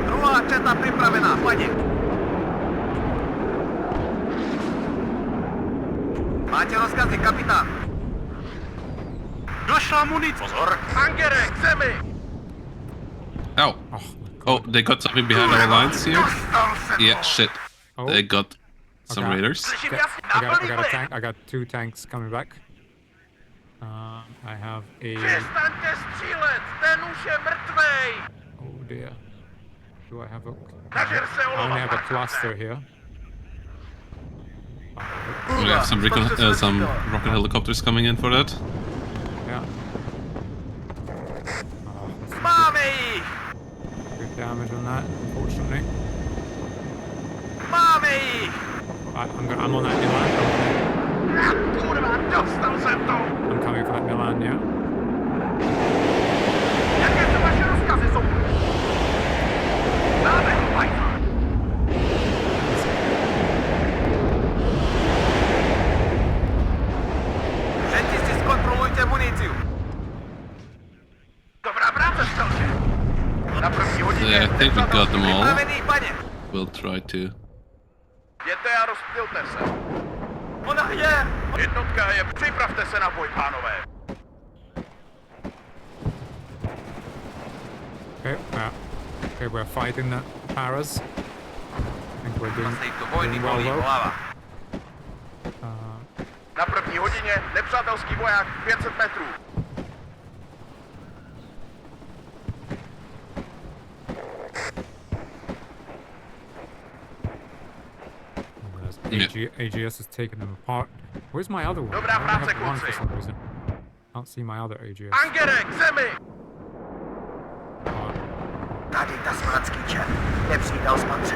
Druhá četa připravená, paně. Máte rozkazy, kapitán. Došla munice. Pozor. Angere, k zemi.
Ow! Oh, they got something behind our lines here.
Dostal jsem
Yeah,
ho.
shit.
Oh.
They got some
Okay.
raiders.
Slyším
Okay,
jasně,
I got a
naplný
tank. I got 2 tanks coming back. I have a.
Přestaňte střílet, ten už je mrtvej.
Oh dear. Do I have a?
Nažer se,
I only
olova,
have a
pachta.
cluster here.
We have some, some rocket helicopters coming in for that.
Yeah. That's
Máme ji.
good damage on that, unfortunately.
Máme ji.
I'm on that Milan.
Kurva, dostal jsem to.
I'm coming for that Milan, yeah.
Jaké jsou vaše rozkazy, jsou? Máme ho, Pajfa. Všetci si zkontrolujte muníciu. Dobrá práce, střelče. Na první hodině.
Yeah, I think we got them all.
Připravený, paně.
We'll try to.
Jděte a rozptylte se. Ona je. Jednotka je. Připravte se na boj, pánové.
Okay, okay, we're fighting the paras. I think we're doing well though.
Na první hodině nepřátelský voják 500 metrů.
AGS has taken them apart. Where's my other one?
Dobrá
I only
práce,
have one for
kluci.
some reason. Can't see my other AGS.
Angere, k zemi!
Oh,
Tady ta smradský čert. Nepřidal spatře.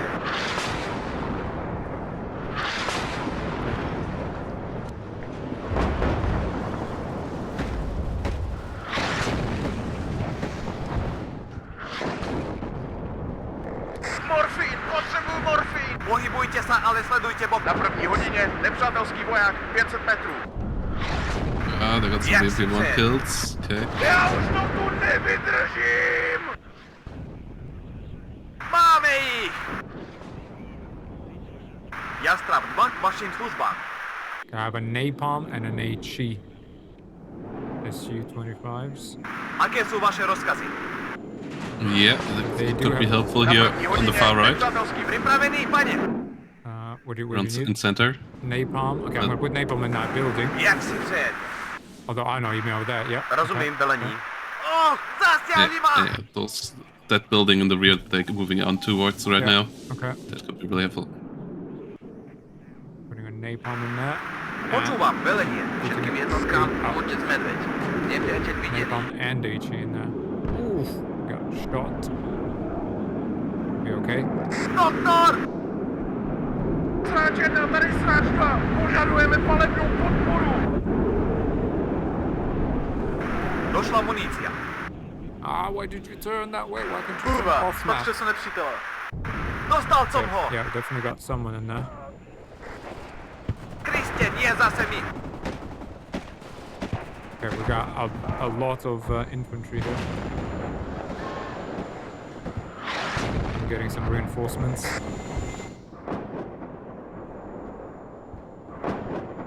Morfín, potřebuju morfín!
Pohybujte se, ale sledujte Bob.
Na první hodině, nepřátelský voják, 500 metrů.
Ah, they got some
Yes,
EP1
sir.
kills. Okay.
Já už to tu nevydržím!
Máme jich! Jastrab 2 k vašim službám.
I have a napalm and an HE. SU-25s.
Aké jsou vaše rozkazy?
Yeah,
They
that
do
could be
have-
helpful
Na
here
první
on the
hodině,
far right.
nepřátelský
Připravený, paně?
What do you
Around in
need?
center.
Napalm. Okay, I'm gonna put napalm in that building.
Jak si přejete?
Although I know you mean over there. Yep.
Rozumím,
okay.
velení. Oh, zasáhli má!
Yeah, that building in the rear they're moving on towards right
Yeah,
now.
Okay.
That could be really helpful.
Putting a napalm in there.
Počúvam, velení. Všetkým jednotkám, poďte zmedveď. Nepriateľ vidieť.
Napalm and HE in there. Oof. Got shot. You okay?
Doktor!
Sráč 1, tady sráč 2, požadujeme palebnou podporu!
Došla munícia.
Why did you turn that way? Why can't you turn
Kurva,
off now?
spatřil se nepřítele. Dostal som ho!
Yeah, definitely got someone in there.
Kriste, nie zase my.
Okay, we got a lot of infantry here. I'm getting some reinforcements.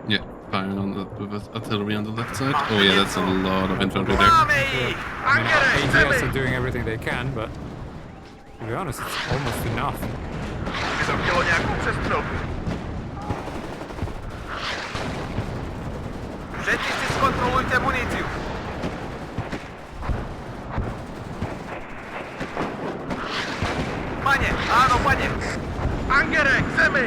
Yeah, firing on the with artillery on the left side. Oh yeah, that's a lot of infantry there.
Máme jich!
I mean,
Angere,
AGS
zemi!
are doing everything they can, but to be honest, it's almost enough.
By to chtělo nějakou přestřelku.
Všetci si skontrolujte muníciu. Pane, áno, pane.
Angere, k zemi!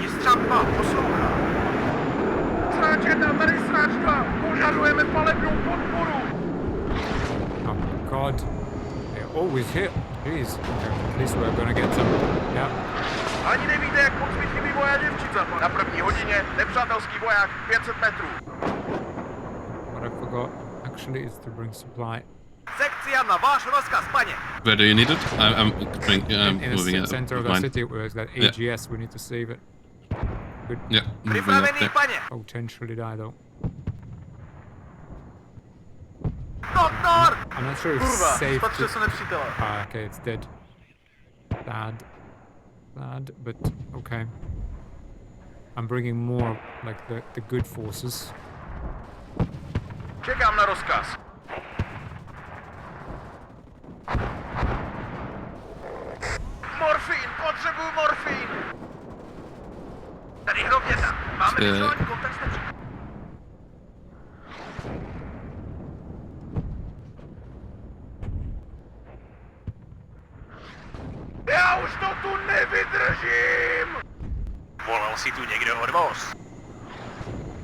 Jistřab 2, poslouchá.
Sráč 1, tady sráč 2, požadujeme palebnou podporu!
Oh god. They're always hit. Jeez. Okay, at least we're gonna get some. Yeah.
Ani nevíte, jak moc mi chybí moja děvčica. Na první hodině, nepřátelský voják, 500 metrů.
What I forgot actually is to bring supply.
Sekcia na váš rozkaz, pane.
Where do you need it? I'm
In
moving
the
it.
center of
with
the
mine.
city where it's that
Yeah.
AGS, we need to save it.
Yeah, moving up
Připravený,
there.
pane.
Potentially die though.
Doktor!
I'm not sure if it's
Kurva,
safe
spatřil
to...
se nepřítele.
Okay, it's dead. Bad, but okay. I'm bringing more, like the good forces.
Čekám na rozkaz. Morfín, potřebuju morfín! Tady hrob 1, máme vizuální kontakt s nepřítelem. Já už to tu nevydržím!
Volal si tu někdo od vás?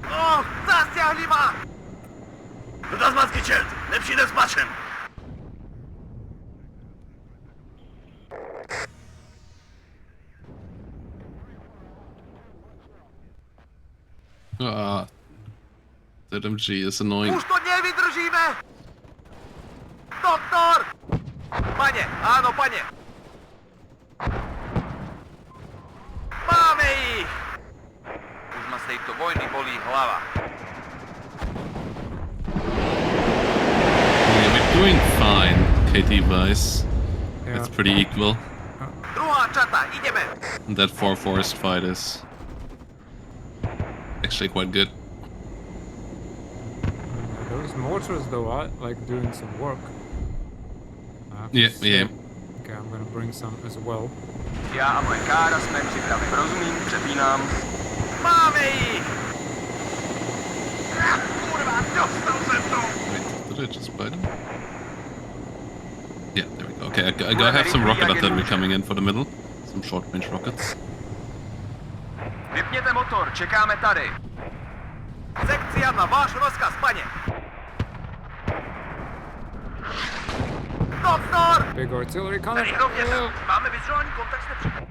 Oh, zasiahli ma! Dotazmanský čert, nepřijde s pačem.
Ah, that MG is annoying.
Už to nevydržíme! Doktor! Pane, áno, pane. Máme ich! Už ma z tejto vojny bolí hlava.
Yeah, we're doing fine, KT wise.
Yeah.
It's pretty equal.
Druhá čata, ideme!
And that 4 fight is actually quite good.
Those mortars though are like doing some work. I have to
Yeah,
say.
yeah.
Okay, I'm gonna bring some as well.
Já a moje kára jsme připraveni. Rozumím, přepínám. Máme ich!
Kurva, dostal jsem to!
Wait, did I just buy them? Yeah, there we go. Okay, I have some rocket artillery coming in for the middle. Some short range rockets.
Vypněte motor, čekáme tady. Sekcia čekám na váš rozkaz, pane. Doktor!
Big artillery coming.
Máme vizuální kontakt s nepřítelem.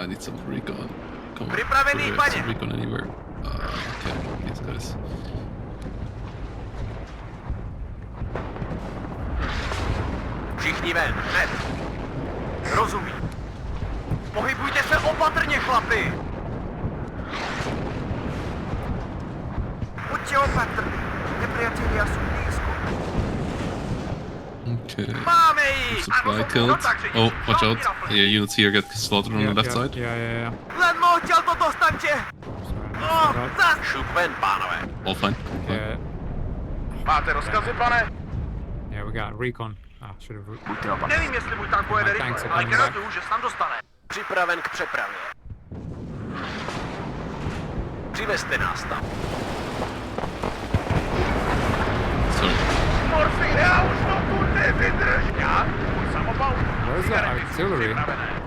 I need some recon. Come on.
Připravený,
Do we have
pane.
some recon anywhere? Okay, these guys.
Všichni ven, hned. Rozumím. Pohybujte se opatrně, chlapi. Buďte opatrní. Nepřátelé jsou blízko.
Okay.
Máme ji!
Supply killed. Oh, watch out. Yeah, units here get slaughtered on the left side.
Yeah.
Len chtěl to dostaňte. Zas! Šup ven, pánové.
All fine.
Yeah.
Máte rozkazy, pane?
Yeah, we got recon. Should have.
Nevím, jestli můj tank pojede rychle,
Tanks are
ale
coming
garantuju, že se tam dostane. Připraven k přepravě. Přivezte nás tam.
Sorry.
Morfin, já už to tu nevydrž. Já? Můj samopal?
Where's that
Cigarety jsou
artillery?
připravené.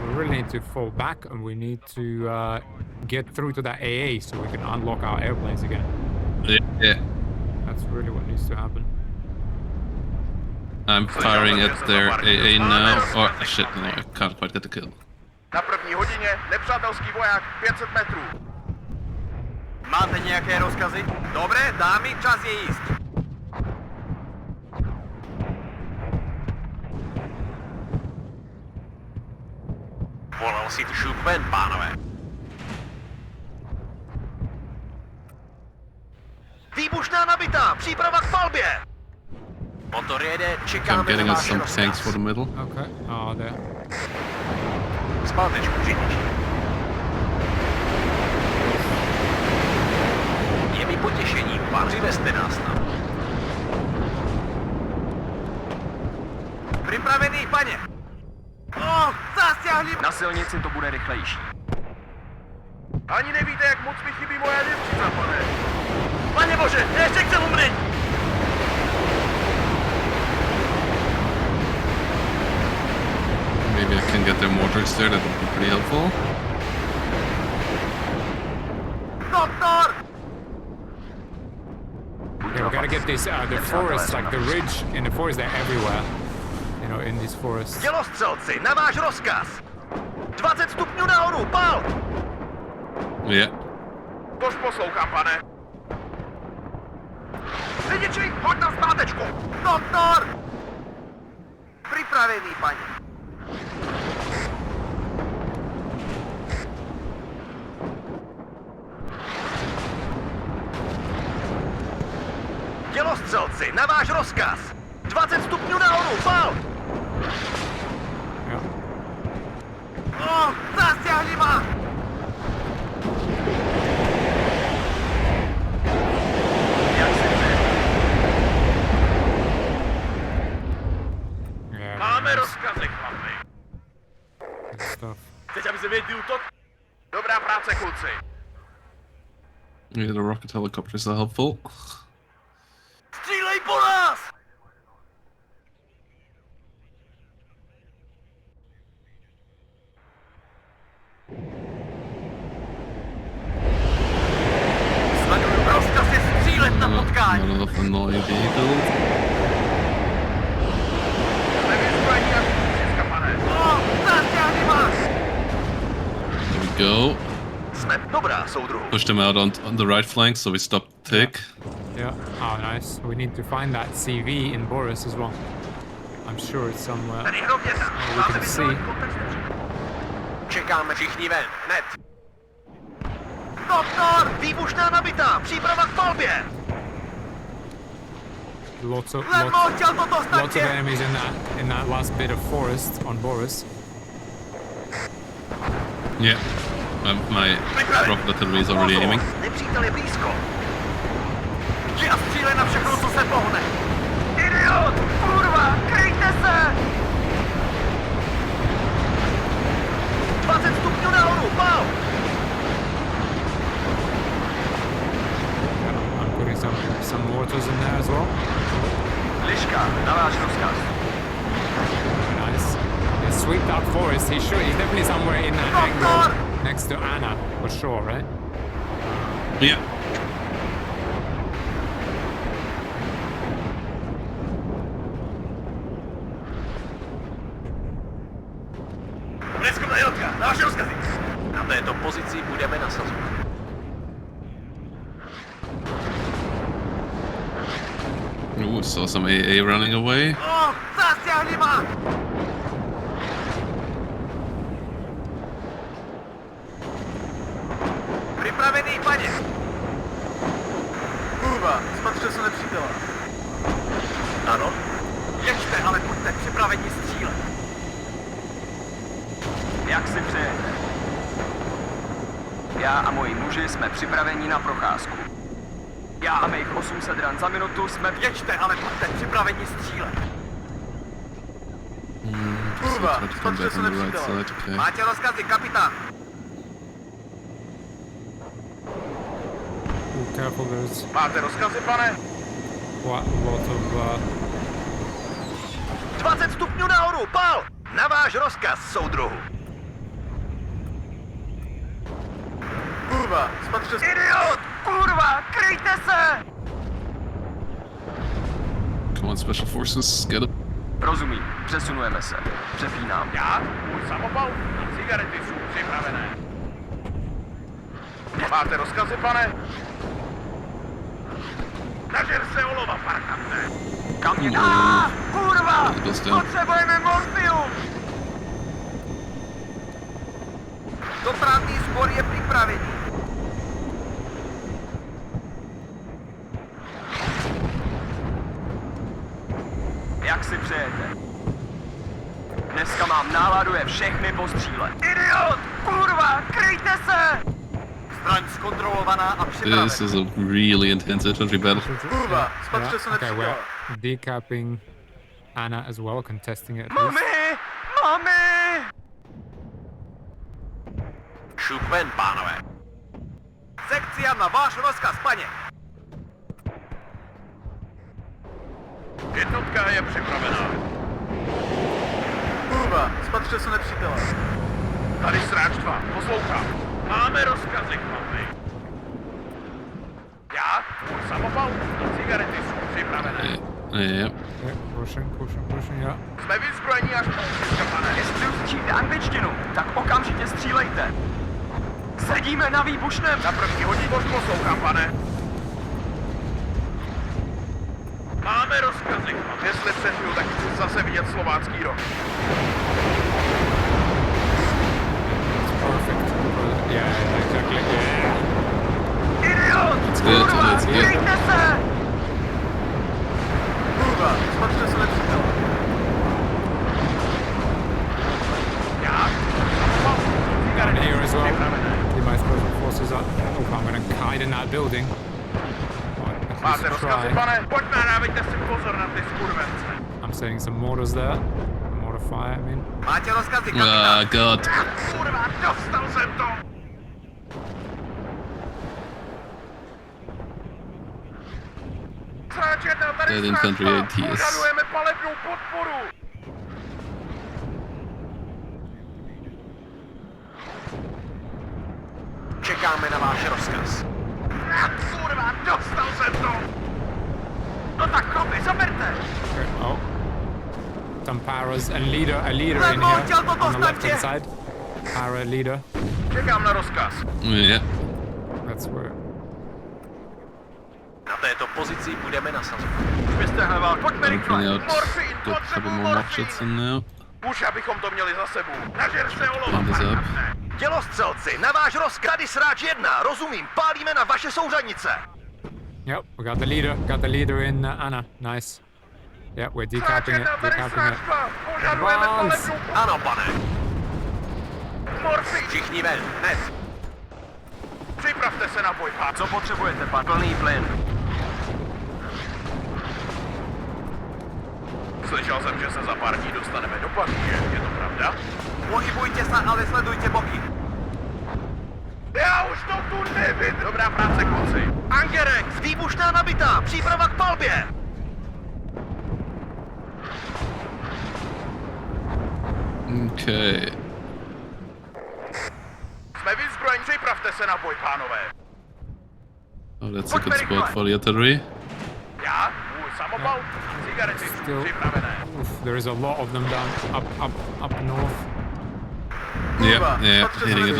We really need to fall back, and we need to get through to that AA so we can unlock our airplanes again.
Yeah.
That's really what needs to happen.
I'm firing at their AA now. Oh shit, no, I can't quite get the kill.
Na první hodině nepřátelský voják 500 metrů.
Máte nějaké rozkazy? Dobré, dámy, čas je jíst. Volal si tu šup ven, pánové. Výbušná nabitá, příprava k palbě. Motor jede,
I'm
čekáme
getting
na
us
váš
some
rozkaz.
tanks for the middle.
Okay. Oh, there.
Zpátečku, řidič. Je mi potěšením, pán, přivezte nás tam. Připravený, paně. Zasáhli.
Na silnici to bude rychlejší. Ani nevíte, jak moc mi chybí moja děvčica, pane.
Pane bože, ještě chce umřít.
Maybe I can get their mortars there, that would be pretty helpful.
Doktor!
Yeah, we gotta get this, the forest, like the ridge in the forest, they're everywhere. You know, in these forests.
Dělostřelci, na váš rozkaz. 20 stupňů nahoru, pal!
Yeah.
Tož poslouchám, pane. Řidiči, hoď na zpátečku.
Doktor! Připravený, paní. Dělostřelci, na váš rozkaz. 20 stupňů nahoru, pal!
Yeah.
Zasáhli ma! Jak si chce?
Yeah.
Máme rozkazy, chlapi.
Good stuff.
Chceš, aby se věděl útok?
Dobrá práce, kluci.
Yeah, the rocket helicopters are helpful.
Střílej po nás! Sleduju rozkaz je střílet na potkání.
Not of annoy vehicle.
Nevyzbrojení jak příska, pane.
Zasáhli vás!
There we go.
Jsme dobrá, soudruhu.
Push them out on the right flank, so we stop tick.
Yeah. Oh, nice. We need to find that CV in Boris as well. I'm sure it's somewhere.
Tady hroměta.
we
Máme
can
vizuální
see.
kontakt s nepřítelem. Čekáme všichni ven, hned. Doktor! Výbušná nabitá, příprava k palbě!
Lots of
chtěl to dostat
lots of enemies in that last bit of forest on Boris.
Yeah. My rocket artillery is already aiming.
Nepřítel je blízko. Jdi a střílej na všechno, co se pohne. Idiot! Kurva! Kryjte se! 20 stupňů nahoru, pal!
I'm putting some mortars in there as well.
Liška, na váš rozkaz.
Nice. Yeah, sweep that forest. He's definitely somewhere in that angle.
Doktor!
Next to Anna, for sure, right?
Yeah.
Neskromná jednotka, na vaše rozkazy. Na této pozici budeme nasazovat.
Ooh, saw some AA running away.
Zasáhli ma! Připravený, paně. Kurva, spatřil jsem nepřítele. Ano? Jeďte, ale buďte připraveni střílet.
Jak si přejete? Já a moji muži jsme připraveni na procházku. Já a mých 800 ran za minutu jsme...
Jeďte, ale buďte připraveni střílet. Kurva, spatřil jsem nepřítele.
Okay.
Máte rozkazy, kapitán.
Be careful, there's
Máte rozkazy, pane?
a lot of
20 stupňů nahoru, pal! Na váš rozkaz, soudruhu. Kurva, spatřil jsem...
Idiot! Kurva! Kryjte se!
Come on, special forces, get up.
Rozumím, přesunujeme se. Přepínám.
Já? Můj samopal? A cigarety jsou připravené. Máte rozkazy, pane? Nažer se olova, parkante.
Kam mě dá? Kurva!
Prostě.
Potřebujeme morfium!
Dopravný sbor je připravený.
Jak si přejete? Dneska mám náladu je všechny postřílet. Idiot! Kurva! Kryjte se!
Zbraň zkontrolovaná a připravená.
This is a really intense infantry battle.
Kurva, spatřil jsem
okay,
nepřítele.
we're decapping Anna as well, contesting it. at least.
Mami! Mami!
Šup ven, pánové. Sekcia na váš rozkaz, paně.
Jednotka je připravená.
Kurva, spatřil jsem nepřítele.
Tady sráč 2, poslouchám. Máme rozkazy, chlapi. Já? Můj samopal? A cigarety jsou připravené.
Yeah.
Yeah, pushing, yeah.
Jsme vyzbrojení až po úzka, pane.
Jestli uslyšíte angličtinu, tak okamžitě střílejte. Sedíme na výbušném.
Na první hodinu poslouchám, pane. Máme rozkazy, chlapi. Jestli přežiju, tak chci zase vidět slovácký rok.
Perfect. Yeah, exactly. Yeah.
Idiot!
Let's get it,
Kurva!
let's get it.
Kryjte se!
Kurva, spatřil jsem nepřítele.
Já? Samopal?
I'm
Cigarety
here as
jsou
well.
připravené.
Get my special forces up. Oh, I'm gonna hide in that building. At
Máte
least
rozkazy,
try.
pane? Pojďme a dávejte si pozor na ty skurvence.
I'm setting some mortars there. Mortar fire, I mean.
Máte rozkazy, kapitán.
God.
Kurva, dostal jsem to! Sráč 1, tady
Dead
sráč
infantry
2.
ATs.
Požadujeme palebnou podporu!
Čekáme na váš rozkaz.
Kurva, dostal jsem to!
No tak chlapi, zaberte!
Okay. Oh. Some paras and a leader in
Lebo,
here
chtěl to
on the left hand
dostaňte.
side. Para leader.
Čekám na rozkaz.
Yeah.
That's where.
Na této pozici budeme nasazovat.
Už byste hlaval, pojďme rychle!
Looking out.
Morfín,
Got a couple
potřebuji
more marchets
morfín!
in now.
Už abychom to měli za sebou. Nažer se olova,
Pump this up.
parkante.
Dělostřelci, na váš rozkaz. Tady sráč 1, rozumím, pálíme na vaše souřadnice.
Yep, we got the leader in Anna. Nice. Yeah, we're
Sráč
decapping it,
1, tady
decapping
sráč
it.
2. Požadujeme
Advance.
palebnou podporu.
Ano, pane.
Morfín!
Všichni ven, hned.
Připravte se na boj, pán.
Co potřebujete, pan? Plný plyn.
Slyšel jsem, že se za pár dní dostaneme do Paříže. Je to pravda?
Pohybujte se, ale sledujte boky.
Já už to tu nevidím. Dobrá práce, kluci.
Angerex, výbušná nabitá, příprava k palbě.
Okay.
Jsme Připravte se na boj, pánové.
Oh, that's a good spot for the artillery.
Já? Můj samopal? Cigarety
Still,
připravené.
there is a lot of them down up north.
Yeah, hitting it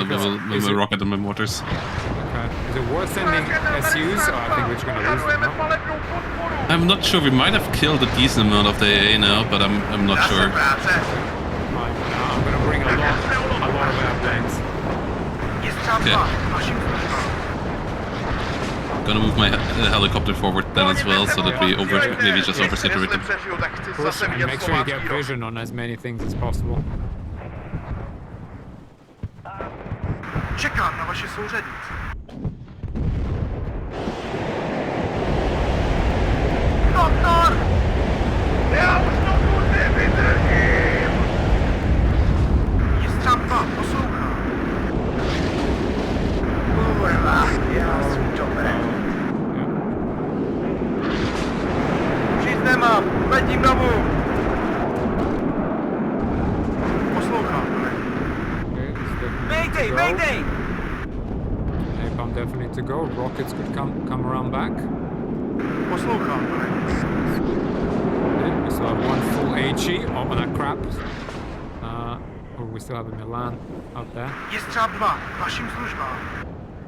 with a rocket and my mortars.
Okay. Is it worth sending SUs? Or I think we're just gonna lose them. No?
I'm not sure. We might have killed a decent amount of the AA now, but I'm not sure.
Fine. I'm gonna bring a lot of airplanes.
Okay. Gonna move my helicopter forward then as well, so that we maybe just oversaturate them.
Push and make sure you get vision on as many things as possible.
Čekám na vaše souřadnice. Doktor!
Já už to tu nevydržím!
Jestřáb poslouchá.
Kurva, já jsem dobré.
Žít nemám, letím domů. Poslouchám.
Okay,
Mayday, mayday!
Napalm definitely to go. Rockets could come around back.
Poslouchám.
Okay, we still have one full HE on that crap. Oh, we still have a Milan out there.
Jestřáb 2, vašim službám.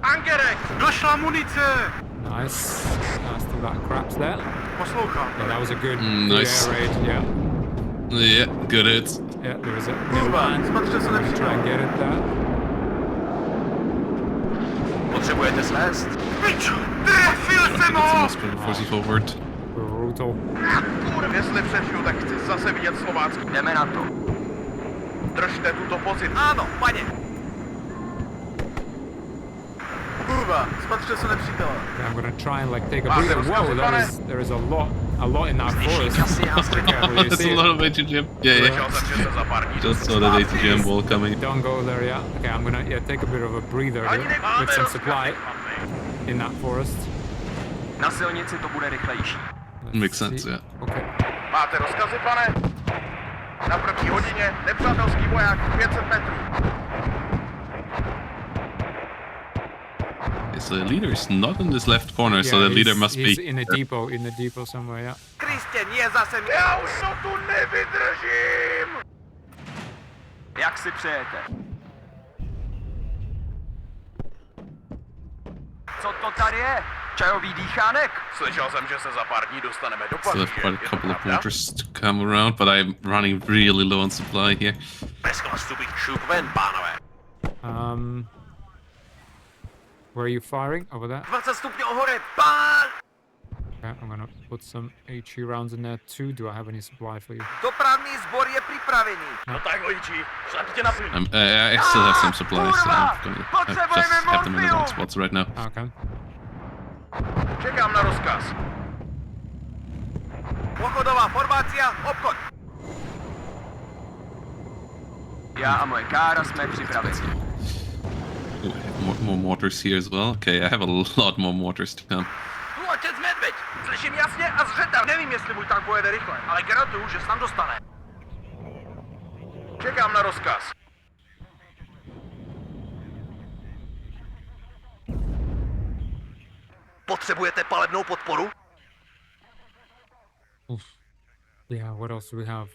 Angerek!
Došla munice!
Nice. Still got craps there.
Poslouchám.
Yeah, that was a good
Nice.
air raid. Yeah.
Yeah, good hits.
Yeah, there was a
Kurva,
Milan.
spatře se
Try and
nepřijde.
get it there.
Potřebujete slést?
Piču, trefil jsem
Get some
ho!
more special forces forward.
Brutal.
Kurva, jestli přežiju, tak chci zase vidět Slovácko.
Jdeme na to.
Držte tuto pozici.
Ano, paně.
Kurva, spatře se nepřítele.
Okay, I'm gonna try and like take a breather. Whoa, there is a lot in that forest.
Asi já
Be careful, you
There's
see
a
it.
lot of ATGM. Yeah, yeah.
Slyšel jsem, že se za pár dní
Just saw that ATGM wall coming.
Don't go there, yeah. Okay, I'm gonna take a bit of a breather here with some supply in that forest.
Na silnici to bude rychlejší.
Let's
Makes
see.
sense, yeah.
Okay.
Máte rozkazy, pane? Na první hodině nepřátelský voják 500 metrů.
So the leader is not in this left corner, so the leader must
he's
be.
in the depot somewhere, yeah.
Kristě, je zase mě.
Já už to tu nevydržím!
Jak si přejete? Co to tady je? Čajový dýchánek?
Slyšel jsem, že se za pár dní dostaneme do
So
Paříže.
I've quite a
Je to
couple of
pravda?
mortars to come around, but I'm running really low on supply here.
Bez hlasu bych šup ven, pánové.
Where are you firing? Over there?
20 stupňů hore, pán!
Okay, I'm gonna put some HE rounds in there too. Do I have any supply for you?
Dopravní sbor je připravený.
No tak, Ojičí, šlapte na plyn.
I still have some supplies, so I just have them in the wrong spots right now.
Okay.
Čekám na rozkaz.
Pochodová formácia, obchod.
Já a moje kára jsme připraveni.
Ooh, I have more mortars here as well. Okay, I have a lot more mortars to come.
Tu otec medvěď. Slyším jasně a zřetel. Nevím, jestli můj tank pojede rychle, ale garantuju, že se tam dostane. Čekám na rozkaz.
Potřebujete palebnou podporu?
Yeah, what else do we have?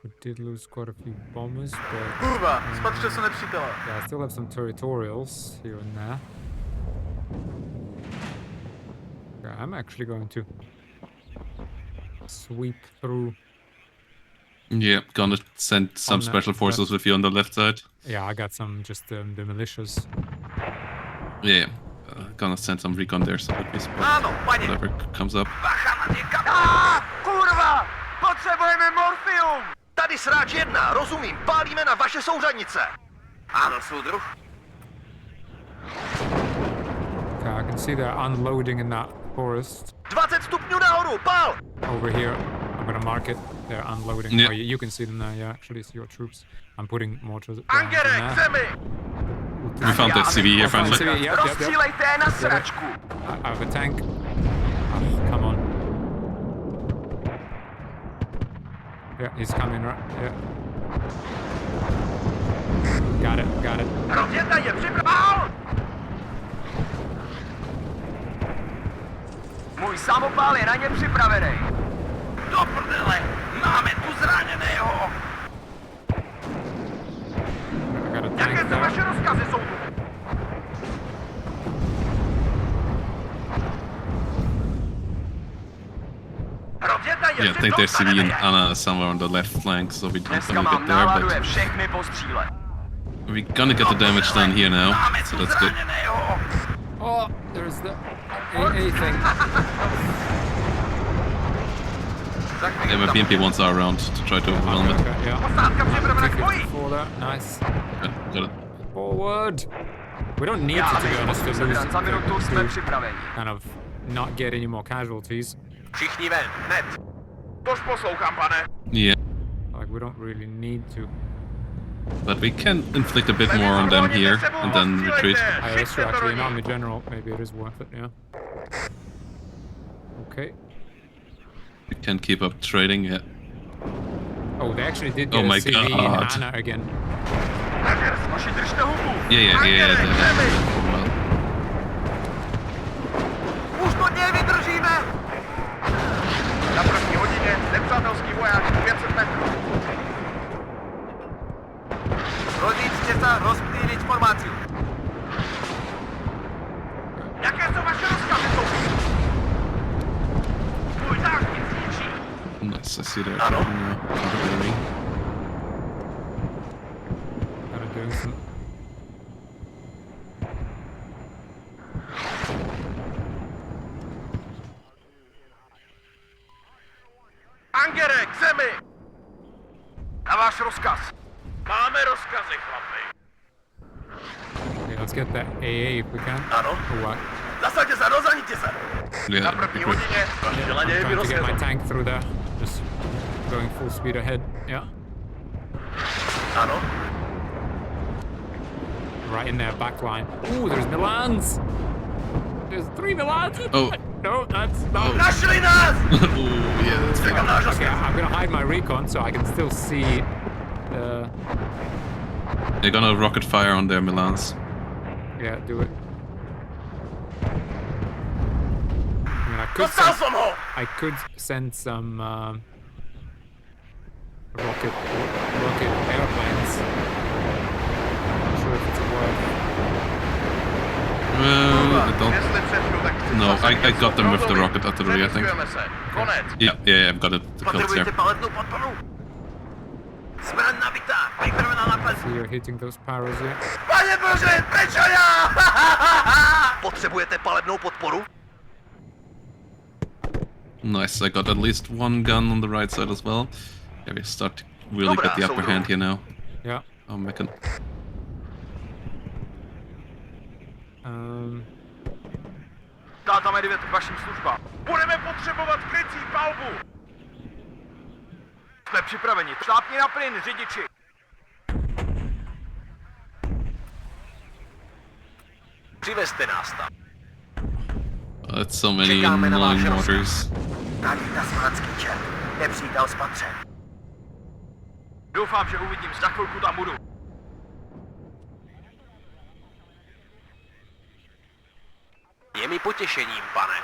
We did lose quite a few bombers, but
Kurva, spatře se nepřítele.
yeah, I still have some territorials here and there. Okay, I'm actually going to sweep through.
Yeah, gonna send some
On that
special forces with you on the left side.
Yeah, I got some just the militias.
Yeah, gonna send some recon there so that we spot
Ano, paně.
whatever comes up.
Bacha na někam.
Kurva! Potřebujeme morfium!
Tady sráč 1, rozumím, pálíme na vaše souřadnice. Ano, soudruh.
Okay, I can see they're unloading in that forest
20 stupňů nahoru, pál!
over here. I'm gonna mark it. They're unloading.
Yeah.
Oh, you can see them now. Yeah, actually, see your troops. I'm putting mortars rounds in
Angerek,
there.
zemi!
We found that CV here
Oh, fine,
finally.
CV, yep.
Rozstřílejte je na sračku!
I have a tank. Oh, come on. Yeah, he's coming right. Yeah. Got it.
Rozjedna je připraven!
Můj samopál je na ně připravený.
Do prdele, máme tu zraněného.
I got a tank
Jaké jsou
there.
vaše rozkazy, soudu? Rozjedna je
Yeah, I think there's civilian Anna somewhere on the left flank, so we don't
Dneska
gonna
mám
get there,
náladu je
but
všechny po stříle.
we're gonna get the damage done here now,
Máme
so
tu
that's good.
zraněného.
Oh, there's the AA thing.
Yeah, my PMP1s are around to try to overwhelm it.
Okay, yeah.
Posádka připravena k boji.
Before that, nice.
Got it.
Forward. We don't need
Já,
to be honest, to lose.
za minutu jsme
To
připraveni.
kind of not get any more casualties.
Všichni ven, hned.
Tož poslouchám, pane.
Yeah,
Like we don't really need to.
but we can inflict a bit more on them here and then retreat.
I guess you're actually an army general. Maybe it is worth it. Yeah. Okay.
We can keep up trading, yeah.
Oh, they actually did
Oh
get
my
a CV in
God.
Anna again.
Hoši, držte hubu.
Yeah. Well,
Už to nevydržíme.
Na první hodině nepřátelský voják 500 metrů.
Rozjížďte se, rozptýliť formáciu. Jaké jsou vaše rozkazy, soudu? Můj záchod zničí.
nice, I see they're trading now. Counter-enemy.
Kind of doing some.
Angere, k zemi!
Na váš rozkaz.
Máme rozkazy, chlapi.
Okay, let's get that AA if we can.
Ano.
Or what?
Zasaďte se, rozhaníte se.
Yeah,
Na první
quick.
hodině
Dělaně je
I'm trying to get my
rozkazu.
tank through there. Just going full speed ahead. Yeah.
Ano.
Right in their back line. Ooh, there's Milans! There's 3 Milans!
Oh.
No, that's not.
Našli nás!
Ooh, yeah, that's
Čekám náš
Okay,
rozkaz.
I'm gonna hide my recon so I can still see the.
They're gonna rocket fire on their Milans.
Yeah, do it. I mean,
Dostal jsem ho!
I could send some rocket airplanes. Not sure if it's worth.
I don't.
Jestli přežiju, tak chci
No,
zasadit
I got them with the
do
rocket artillery, I think.
Přemístujeme se. Konec.
Yeah, I've got it. The kills
Potřebujete
here.
paletnou podporu? Zbraň nabitá, připravená na pes.
So you're hitting those pyros yet?
Pane bože, prečo já? Potřebujete palebnou podporu?
Nice, I got at least one gun on the right side as well. Yeah, we start to really
Dobra,
get the upper
soudruh.
hand here now.
Yeah.
Oh, Meccan.
Táta Medvěd k vašim službám.
Budeme potřebovat krycí palbu.
Jsme připraveni. Šlápni na plyn, řidiči.
Přivezte nás tam.
That's so many
Čekáme na váš
annoying
rozkaz.
mortars.
Tady tasmánský čert. Nepřítel spatřen.
Doufám, že uvidím, za chvilku tam budu.
Je mi potěšením, pane.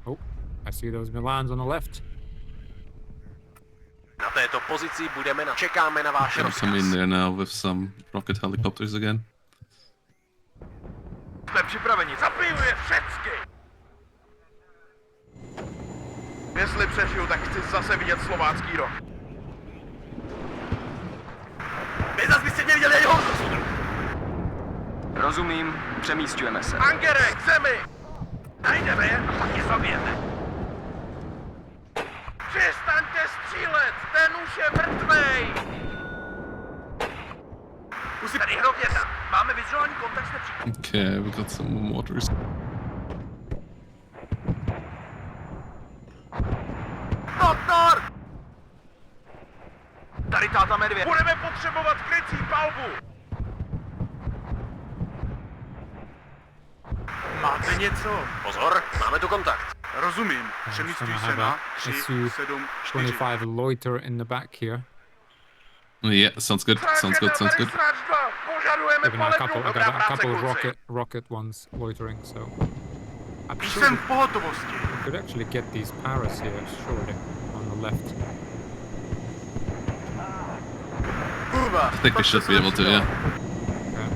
Oh, I see those Milans on the left.
Na této pozici budeme na... Čekáme na váš
I'm
rozkaz.
coming in there now with some rocket helicopters again.
Jsme připraveni. Zapiju je všecky. Jestli přežiju, tak chci zase vidět slovácký rok.
Vy zas byste mě viděli jeho soudru.
Rozumím, přemístujeme se.
Angere, k zemi! Najdeme je a pak je zabijeme. Přestaňte střílet, ten už je mrtvej!
Už si tady hrověta. Máme vizuální kontakt s nepřítelem.
Okay, we got some more mortars.
Doktor!
Tady táta Medvěd.
Budeme potřebovat krycí palbu!
Máte něco?
Pozor, máme tu kontakt.
Rozumím.
I'm
Přemístuj
gonna
se
have
na
a
3,
SU
7, 4.
25 loiter in the back here.
Yeah, sounds good. Sounds good. Sounds good.
Požadujeme
Even a couple,
palebnu.
I got
Dobrá
a
práce,
couple
kluci.
rocket ones loitering, so I'm
Jsem
sure
v pohotovosti.
we should actually get these paras here, surely, on the left.
Kurwa!
I think we should be able to, yeah.
Okay.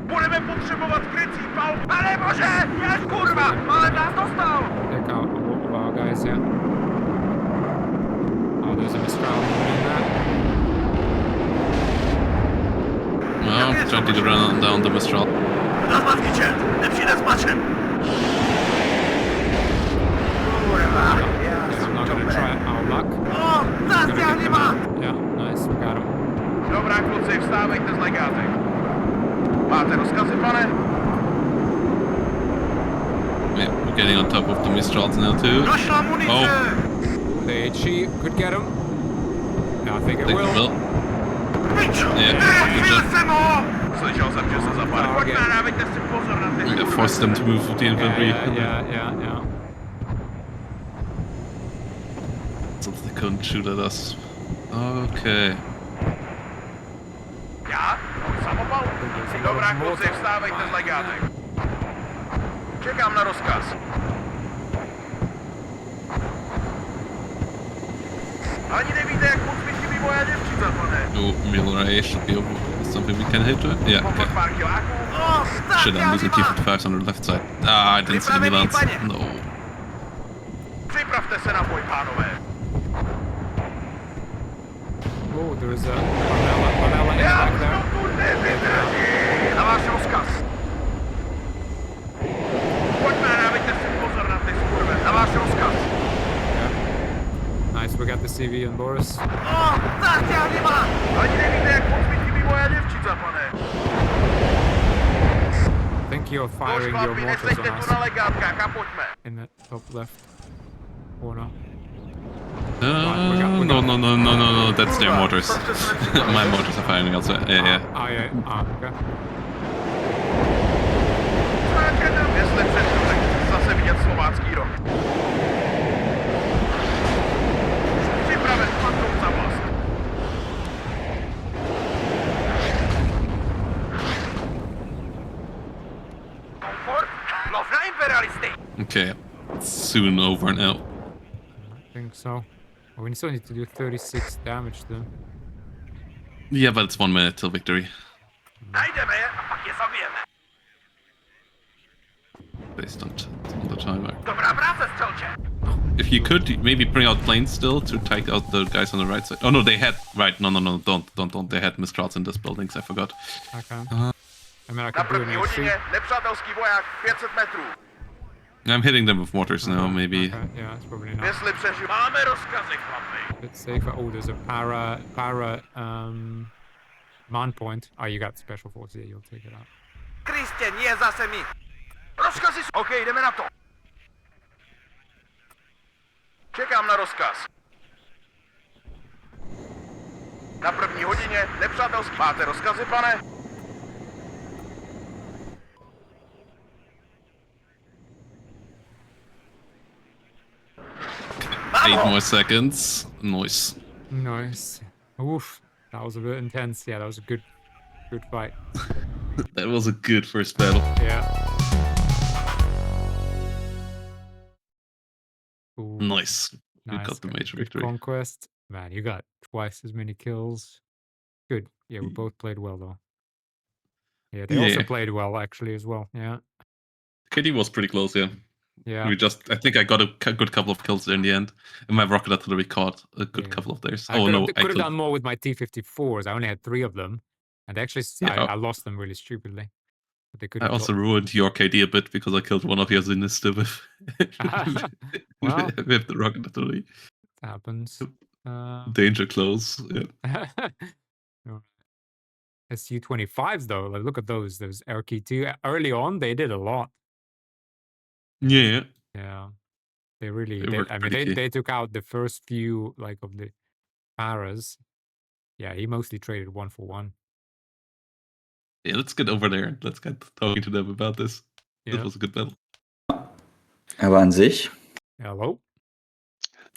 Budeme potřebovat krycí palbu! Pane bože! Jest kurwa! Ale nás dostal!
Take out a lot of our guys, yeah. Oh, there's a Mistral in there.
Well, trying to run down the Mistral.
Rozmazki cię! Nepřijde s mačem!
Kurwa!
Yeah, I'm not gonna try our luck.
O! Zastiahli ma!
Yeah, nice, we got him.
Dobrá, kluci, vstávejte z legátek. Máte rozkazy, pane?
Yeah, we're getting on top of the Mistrals now too.
Došla munice!
Oh.
The HE could get him. Yeah, I think
I
it
think we
will.
will.
Pičo!
Yeah, good
Zbil
job.
jsem ho!
Slyšel jsem, že se zapadl. Pojďme, dávejte si pozor na ty
Yeah, force them to move with the infantry.
Yeah.
So they couldn't shoot at us. Okay.
Já? Samopal? Dobrá, kluci, vstávejte z legátek. Čekám na rozkaz. Ani nevíte, jak moc mi chybí moje děvčice, pane.
Oh, Miller should be something we can hit to. Yeah, okay.
Pokud pár kiláků?
O!
Shit, I'm losing
Zastiahli ma!
T-55s on the left side. Ah, I didn't see the Milans. No.
Připravte se na boj, pánové.
Oh, there's a Vanilla in
Já
back
už
there.
to tu nevydržím. Na váš rozkaz. Pojďme, dávejte si pozor na ty skurve. Na váš rozkaz.
Nice, we got the CV on Boris.
O! Zastiahli ma!
Ani nevíte, jak moc mi chybí moje děvčice, pane.
I think you're
Do
firing your
šlapí,
mortars
neseďte
on
tu
us.
na legátkách a pojďme.
In the top left corner.
No, that's their mortars. My mortars are firing elsewhere. Yeah.
Okay.
Jestli přežiju, tak chci zase vidět slovácký rok. Připraven, padnout za vlast. Komfort? Lov na imperialisty!
Okay. It's soon over now.
I think so. Well, we still need to do 36 damage to them.
Yeah, but it's 1 minute till victory.
Najdeme je a pak je zabijeme.
Based on the timer.
Dobrá práce, střelče.
If you could, maybe bring out planes still to take out the guys on the right side. Oh no, they had no, don't. They had Mistrals in these buildings. I forgot.
Okay. I mean, I
Na
could do
první
an
hodině
HE.
nepřátelský voják 500 metrů.
I'm hitting them with mortars now. Maybe.
Okay, yeah, it's probably not.
Jestli přežiju. Máme rozkazy, chlapi.
A bit safer. Oh, there's a para man point. Oh, you got special force here. You'll take it out.
Kristě, nie zase mi!
Rozkazy jsou... OK, jdeme na to. Čekám na rozkaz. Na první hodině nepřátelský. Máte rozkazy, pane?
Eight more seconds. Nice.
Nice. Oof. That was a bit intense. Yeah, that was a good fight.
That was a good first battle.
Yeah. Ooh,
Nice. We
nice.
got the major
Good
victory.
conquest. Man, you got twice as many kills. Good. Yeah, we both played well though. Yeah, they also
Yeah.
played well actually as well. Yeah.
KD was pretty close, yeah.
Yeah.
I think I got a good couple of kills there in the end. And my rocket artillery caught a good
Yeah.
couple of theirs.
I
Oh
could
no,
have,
I
could have
killed.
done more with my T-54s. I only had 3 of them, and actually
Yeah.
I lost them really stupidly. But they could.
I
have
also ruined your KD a bit because I killed one of your Sinister with,
Well.
with the rocket artillery.
happens.
Danger close. Yeah.
SU-25s though, like look at those RK2. Early on, they did a lot.
Yeah.
Yeah, they really
They
did.
worked
I mean,
pretty key.
they took out the first few like of the paras. Yeah, he mostly traded 1 for 1.
Yeah, let's get over there. Let's get talking to them about this.
Yeah.
That was a good battle.
Aber an sich,
Hello.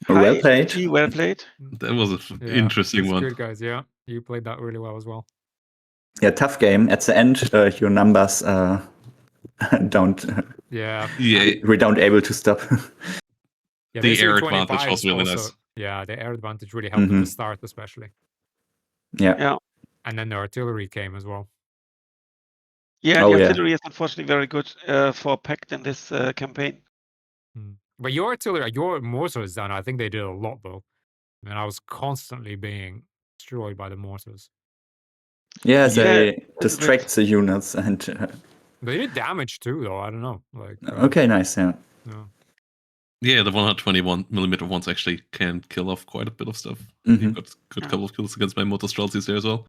well played.
Well played.
That was an
Yeah,
interesting
that's
one.
Good guys. Yeah, you played that really well as well.
Yeah, tough game. At the end, your numbers don't
Yeah.
Yeah,
We don't able to stop.
Yeah,
the
the
air advantage was
Su-25s
really
also,
nice.
yeah, the air advantage really helped at the start, especially.
Yeah.
Yeah.
And then the artillery came as well.
Yeah,
Oh,
the
yeah.
artillery is unfortunately very good for Pact in this campaign.
But your artillery, your mortars, and I think they did a lot though. I mean, I was constantly being destroyed by the mortars.
Yeah,
Yeah,
they
a bit.
distract the units and.
They did damage too, though. I don't know. Like.
Okay, nice. Yeah.
No.
Yeah, the 121mm ones actually can kill off quite a bit of stuff. You got a good couple of kills against my motor Streltsies there as well.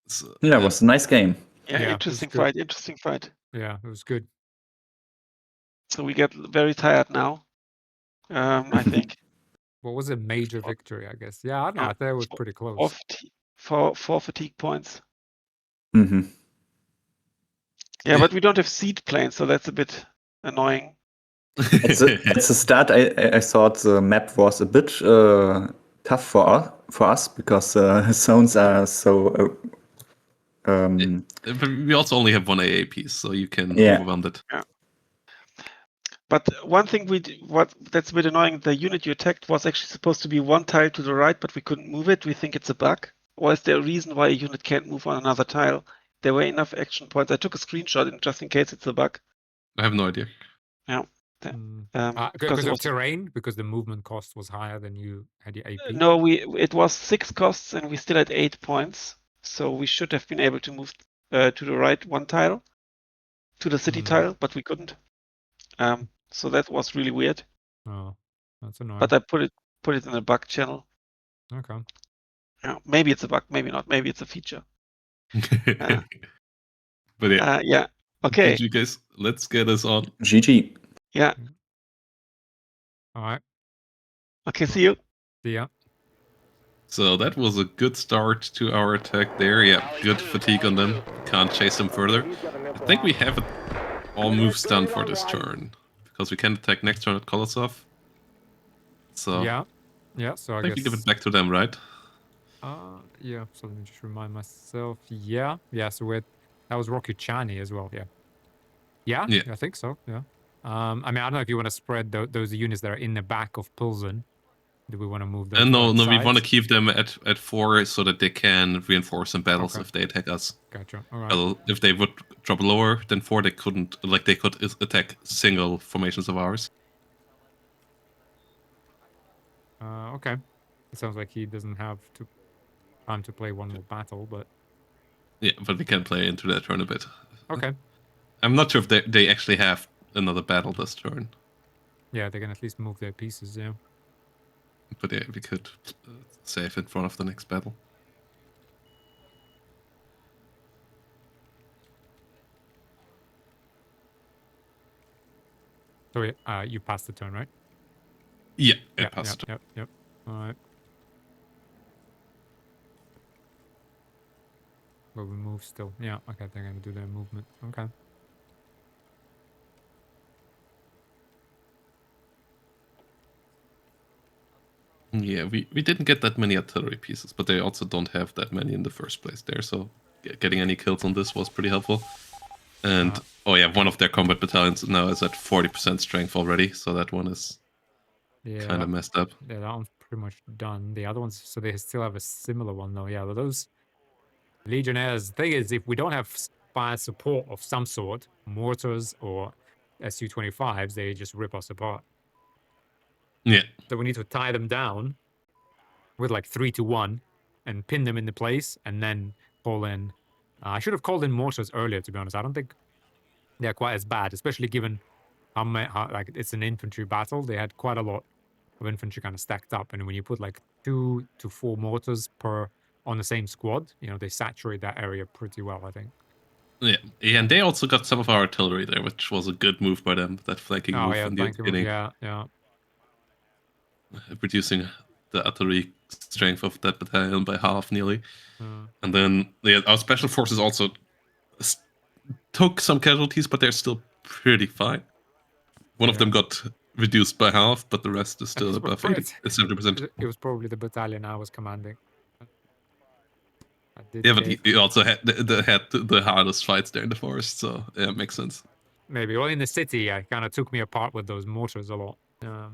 So,
Yeah, it was a nice game.
Yeah,
Yeah,
interesting
it was
fight. Interesting fight.
Yeah, it was good.
So we get very tired now. I think.
What was a major victory? I guess. Yeah, I don't know. I thought it was pretty close.
Four fatigue points.
hmm
Yeah, but we don't have seed planes, so that's a bit annoying.
At the start, I thought the map was a bit tough for us because zones are so.
But we also only have one AA piece, so you can
Yeah.
overwhelm it.
Yeah. But one thing that's a bit annoying, the unit you attacked was actually supposed to be one tile to the right, but we couldn't move it. We think it's a bug. Or is there a reason why a unit can't move on another tile? There were enough action points. I took a screenshot just in case it's a bug.
I have no idea.
Yeah.
Because of terrain, because the movement cost was higher than you had your AP.
No, it was 6 costs and we still had 8 points. So we should have been able to move to the right one tile, to the city tile, but we couldn't. So that was really weird.
Oh, that's annoying.
But I put it in a bug channel.
Okay.
Yeah, maybe it's a bug, maybe not. Maybe it's a feature.
But yeah.
Yeah. Okay.
GG guys, let's get us on.
GG.
Yeah.
All right.
Okay, see you.
See ya.
So that was a good start to our attack there. Yeah, good fatigue on them. Can't chase them further. I think we have all moves done for this turn. Because we can attack next turn at Kolosov. So
yeah. So I
think
guess
we give it back to them, right?
yeah. So let me just remind myself. Yeah. So that was Rokuchani as well. Yeah. I think so. Yeah. I mean, I don't know if you want to spread those units that are in the back of Pilsen. Do we want to move them?
No, we want to keep them at 4 so that they can reinforce in battles if they attack us.
Gotcha. All right.
Well, if they would drop lower than 4, they couldn't. Like they could attack single formations of ours.
Okay. It sounds like he doesn't have time to play one more battle, but
yeah, but we can play into that turn a bit.
Okay.
I'm not sure if they actually have another battle this turn.
Yeah, they can at least move their pieces. Yeah.
But yeah, we could save in front of the next battle.
So you passed the turn, right?
Yeah, I passed.
Yep. All right. But we move still. Yeah. Okay, they're gonna do their movement. Okay.
Yeah, we didn't get that many artillery pieces, but they also don't have that many in the first place there, so getting any kills on this was pretty helpful. And, oh yeah, one of their combat battalions now is at 40% strength already, so that one is kind of messed up.
Yeah, that one's pretty much done. The other ones, so they still have a similar one though. Yeah, but those Legionnaires, the thing is, if we don't have fire support of some sort, mortars or Su-25s, they just rip us apart.
Yeah.
So we need to tie them down with like 3 to 1 and pin them into place and then call in. I should have called in mortars earlier, to be honest. I don't think they're quite as bad, especially given how like it's an infantry battle. They had quite a lot of infantry kind of stacked up. And when you put like 2 to 4 mortars on the same squad, they saturate that area pretty well, I think.
Yeah, and they also got some of our artillery there, which was a good move by them, that flanking move from the beginning.
Yeah.
Reducing the artillery strength of that battalion by half, nearly. And then our special forces also took some casualties, but they're still pretty fine. One of them got reduced by half, but the rest is still above 70%.
It was probably the battalion I was commanding. I did
Yeah, but
take-
you also had the hardest fights there in the forest, so yeah, it makes sense.
maybe. Well, in the city, I kind of took me apart with those mortars a lot. But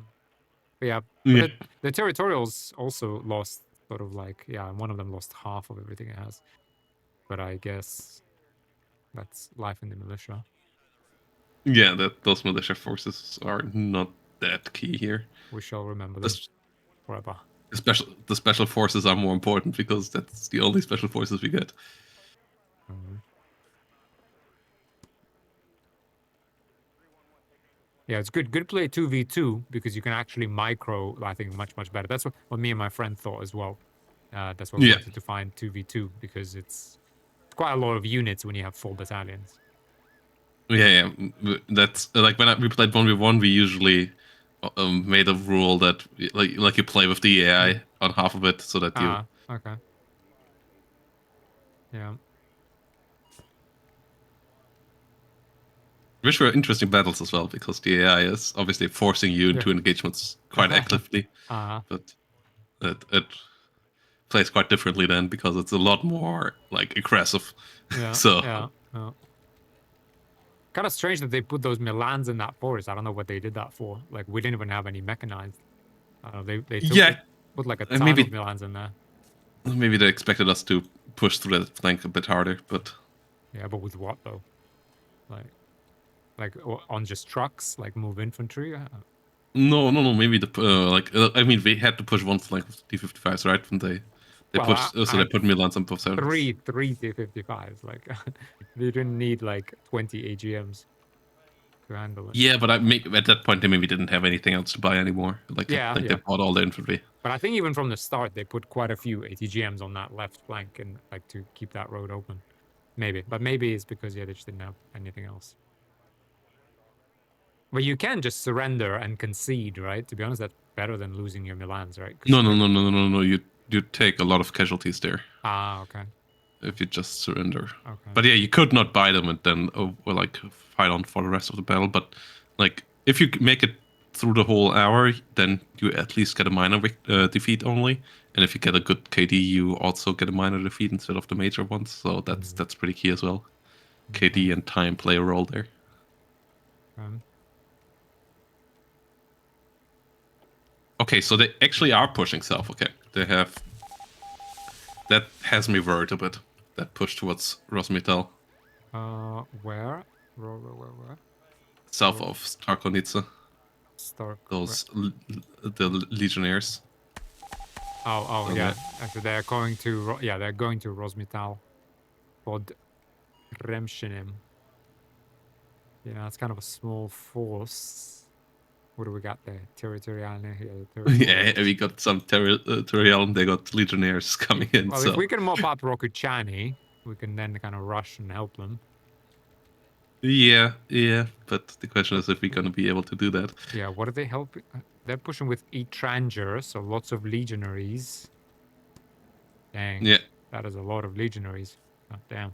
yeah,
Yeah.
the territorials also lost sort of like, yeah, one of them lost half of everything it has. But I guess that's life in the militia.
Yeah, those militia forces are not that key here.
We shall remember
The,
them
s-
forever.
the special forces are more important because that's the only special forces we get.
Mhm. Yeah, it's good. Good play 2v2 because you can actually micro, I think, much better. That's what me and my friend thought as well. That's why we
Yeah.
wanted to find 2v2 because it's quite a lot of units when you have 4 battalions.
Yeah. That's like when we played 1v1, we usually made a rule that like you play with the AI on half of it, so that you.
Okay. Yeah.
Which were interesting battles as well, because the AI is obviously forcing you into engagements quite actively, but it plays quite differently then because it's a lot more like aggressive.
Yeah.
So
Yeah. Kind of strange that they put those Milans in that forest. I don't know what they did that for. Like, we didn't even have any mechanized. I don't know. They put like a ton
maybe
of Milans in there.
maybe they expected us to push through that flank a bit harder, but
Yeah, but with what though? Like on just trucks, like move infantry.
no. Maybe I mean, we had to push one flank with T-55s, right? And they
Well,
pushed, so they put Milans on both sides.
three T-55s. Like, they didn't need like 20 AGMs to handle it.
Yeah, but at that point they maybe didn't have anything else to buy anymore. They bought all the infantry.
But I think even from the start they put quite a few ATGMs on that left flank and like to keep that road open. Maybe, but maybe it's because they just didn't have anything else. But you can just surrender and concede, right? To be honest, that's better than losing your Milans, right?
No. You take a lot of casualties there.
Okay.
If you just surrender.
Okay.
But yeah, you could not buy them and then fight on for the rest of the battle. But like if you make it through the whole hour, then you at least get a minor defeat only. And if you get a good KD, you also get a minor defeat instead of the major ones. So that's pretty key as well. KD and time play a role there. Okay, so they actually are pushing south. Okay, they have. That has me worried a bit. That push towards Rosmital.
Where? Where?
South of Starkonitsa. Those the legionnaires.
Oh yeah. Actually, they're going to they're going to Rosmital pod Remshinem. Yeah, it's kind of a small force. What do we got there? Territorial.
Yeah, we got some territorial and they got legionnaires coming in.
Well, if we can mop up Rokuchani, we can then kind of rush and help them.
Yeah, but the question is if we're going to be able to do that.
Yeah, what are they helping? They're pushing with Etranger, so lots of legionaries. Dang.
Yeah.
That is a lot of legionaries. God damn.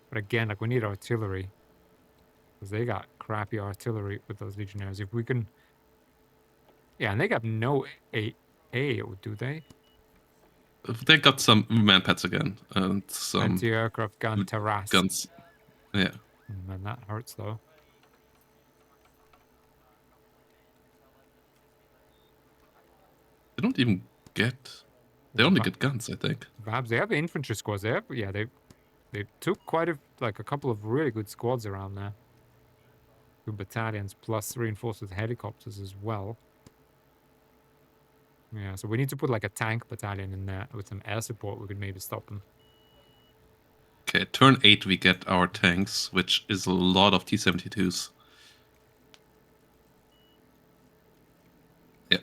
But again, like, we need artillery. Because they got crappy artillery with those legionaries. If we can... Yeah, and they got no A, do they?
They got some manpads again. And some...
Anti-aircraft gun terrace.
Guns. Yeah.
Man, that hurts, though.
They don't even get... They only get guns, I think.
Perhaps they have infantry squads. They have, yeah, they took quite a couple of really good squads around there. 2 battalions plus reinforced with helicopters as well. Yeah, so we need to put like a tank battalion in there with some air support. We could maybe stop them.
Okay, turn 8 we get our tanks, which is a lot of T-72s. Yeah,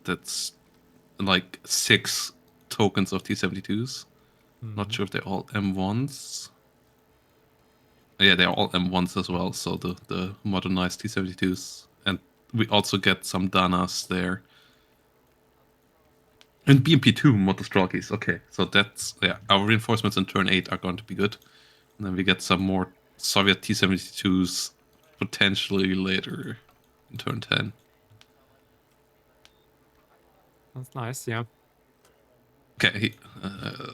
that's like 6 tokens of T-72s. Not sure if they're all M1s. Yeah, they're all M1s as well, so the modernized T-72s. And we also get some Danas there. And BMP-2 Motostralkis. Okay, so that's... Yeah, our reinforcements in turn 8 are going to be good. And then we get some more Soviet T-72s potentially later in turn 10.
That's nice, yeah.
Okay,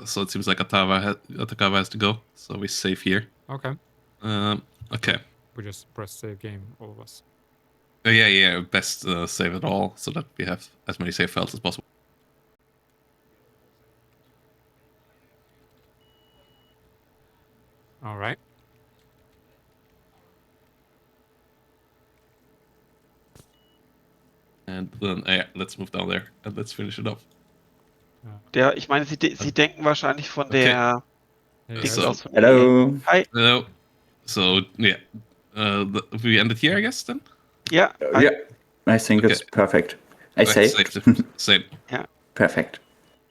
so it seems like Atakawa has to go, so we save here.
Okay.
Okay.
We just press save game, all of us.
Yeah, best save it all, so that we have as many save files as possible.
All right.
And then, let's move down there and let's finish it off.
Ich meine, sie denken wahrscheinlich von
Okay.
der
Yeah,
Dings
So-
aus. Von
Hello.
Hi.
Hello. So, yeah. We end it here, I guess, then?
Yeah. Hi.
Yeah, I think it's perfect. I say
Same.
perfect.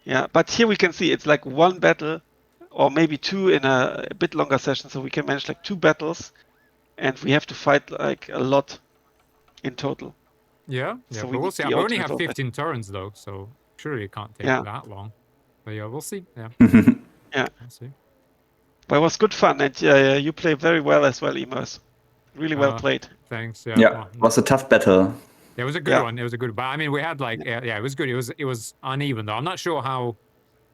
Yeah, but here we can see it's like one battle, or maybe two in a bit longer session. So we can manage like 2 battles, and we have to fight like a lot in total.
Yeah,
So
but
we
we'll
need
see.
the
We only
ultimate
have
of it.
15 turns though, so surely it can't take
Yeah.
that long. But yeah, we'll see. Yeah.
Yeah.
We'll see.
But it was good fun, and you play very well as well, Emus. Really well played.
Thanks.
Yeah,
Well,
it was a tough battle.
it was a good
Yeah.
one. It was a good. But I mean, we had like it was good. It was uneven though. I'm not sure how.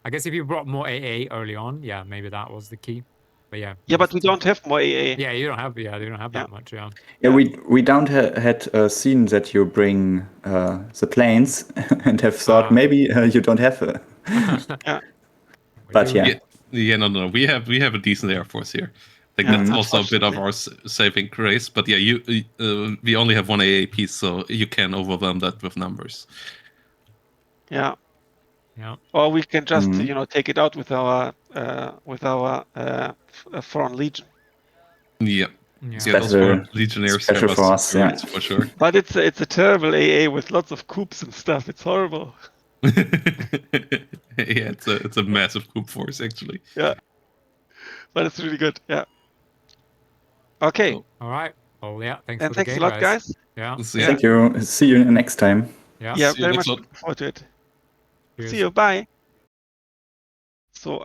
I guess if you brought more AA early on, yeah, maybe that was the key. But yeah.
Yeah, but we don't have more AA.
Yeah, you don't have. Yeah, you don't have that much. Yeah.
Yeah, we don't had seen that you bring the planes and have thought maybe you don't have.
Yeah.
But yeah.
Yeah, no. We have a decent Air Force here. I think
Yeah,
that's also a bit of our saving grace. But yeah, we only have one AA piece, so you can overwhelm that with numbers.
Yeah.
Yeah.
Or we can just take it out with our Foreign Legion.
Yeah.
Yeah.
Those four Legionnaires
special
have us
force,
screwed,
yeah.
for sure.
But it's a terrible AA with lots of coups and stuff. It's horrible.
Yeah, it's a massive coup force actually.
Yeah. But it's really good. Yeah. Okay.
Oh.
All right. Oh yeah. Thanks
And
for the
thanks
game,
a lot, guys.
Yeah.
So, yeah.
Thank you. See you next time.
Yeah.
Yeah,
See you
very
next
much
one.
looking forward to it.
Cheers.
See you. Bye. So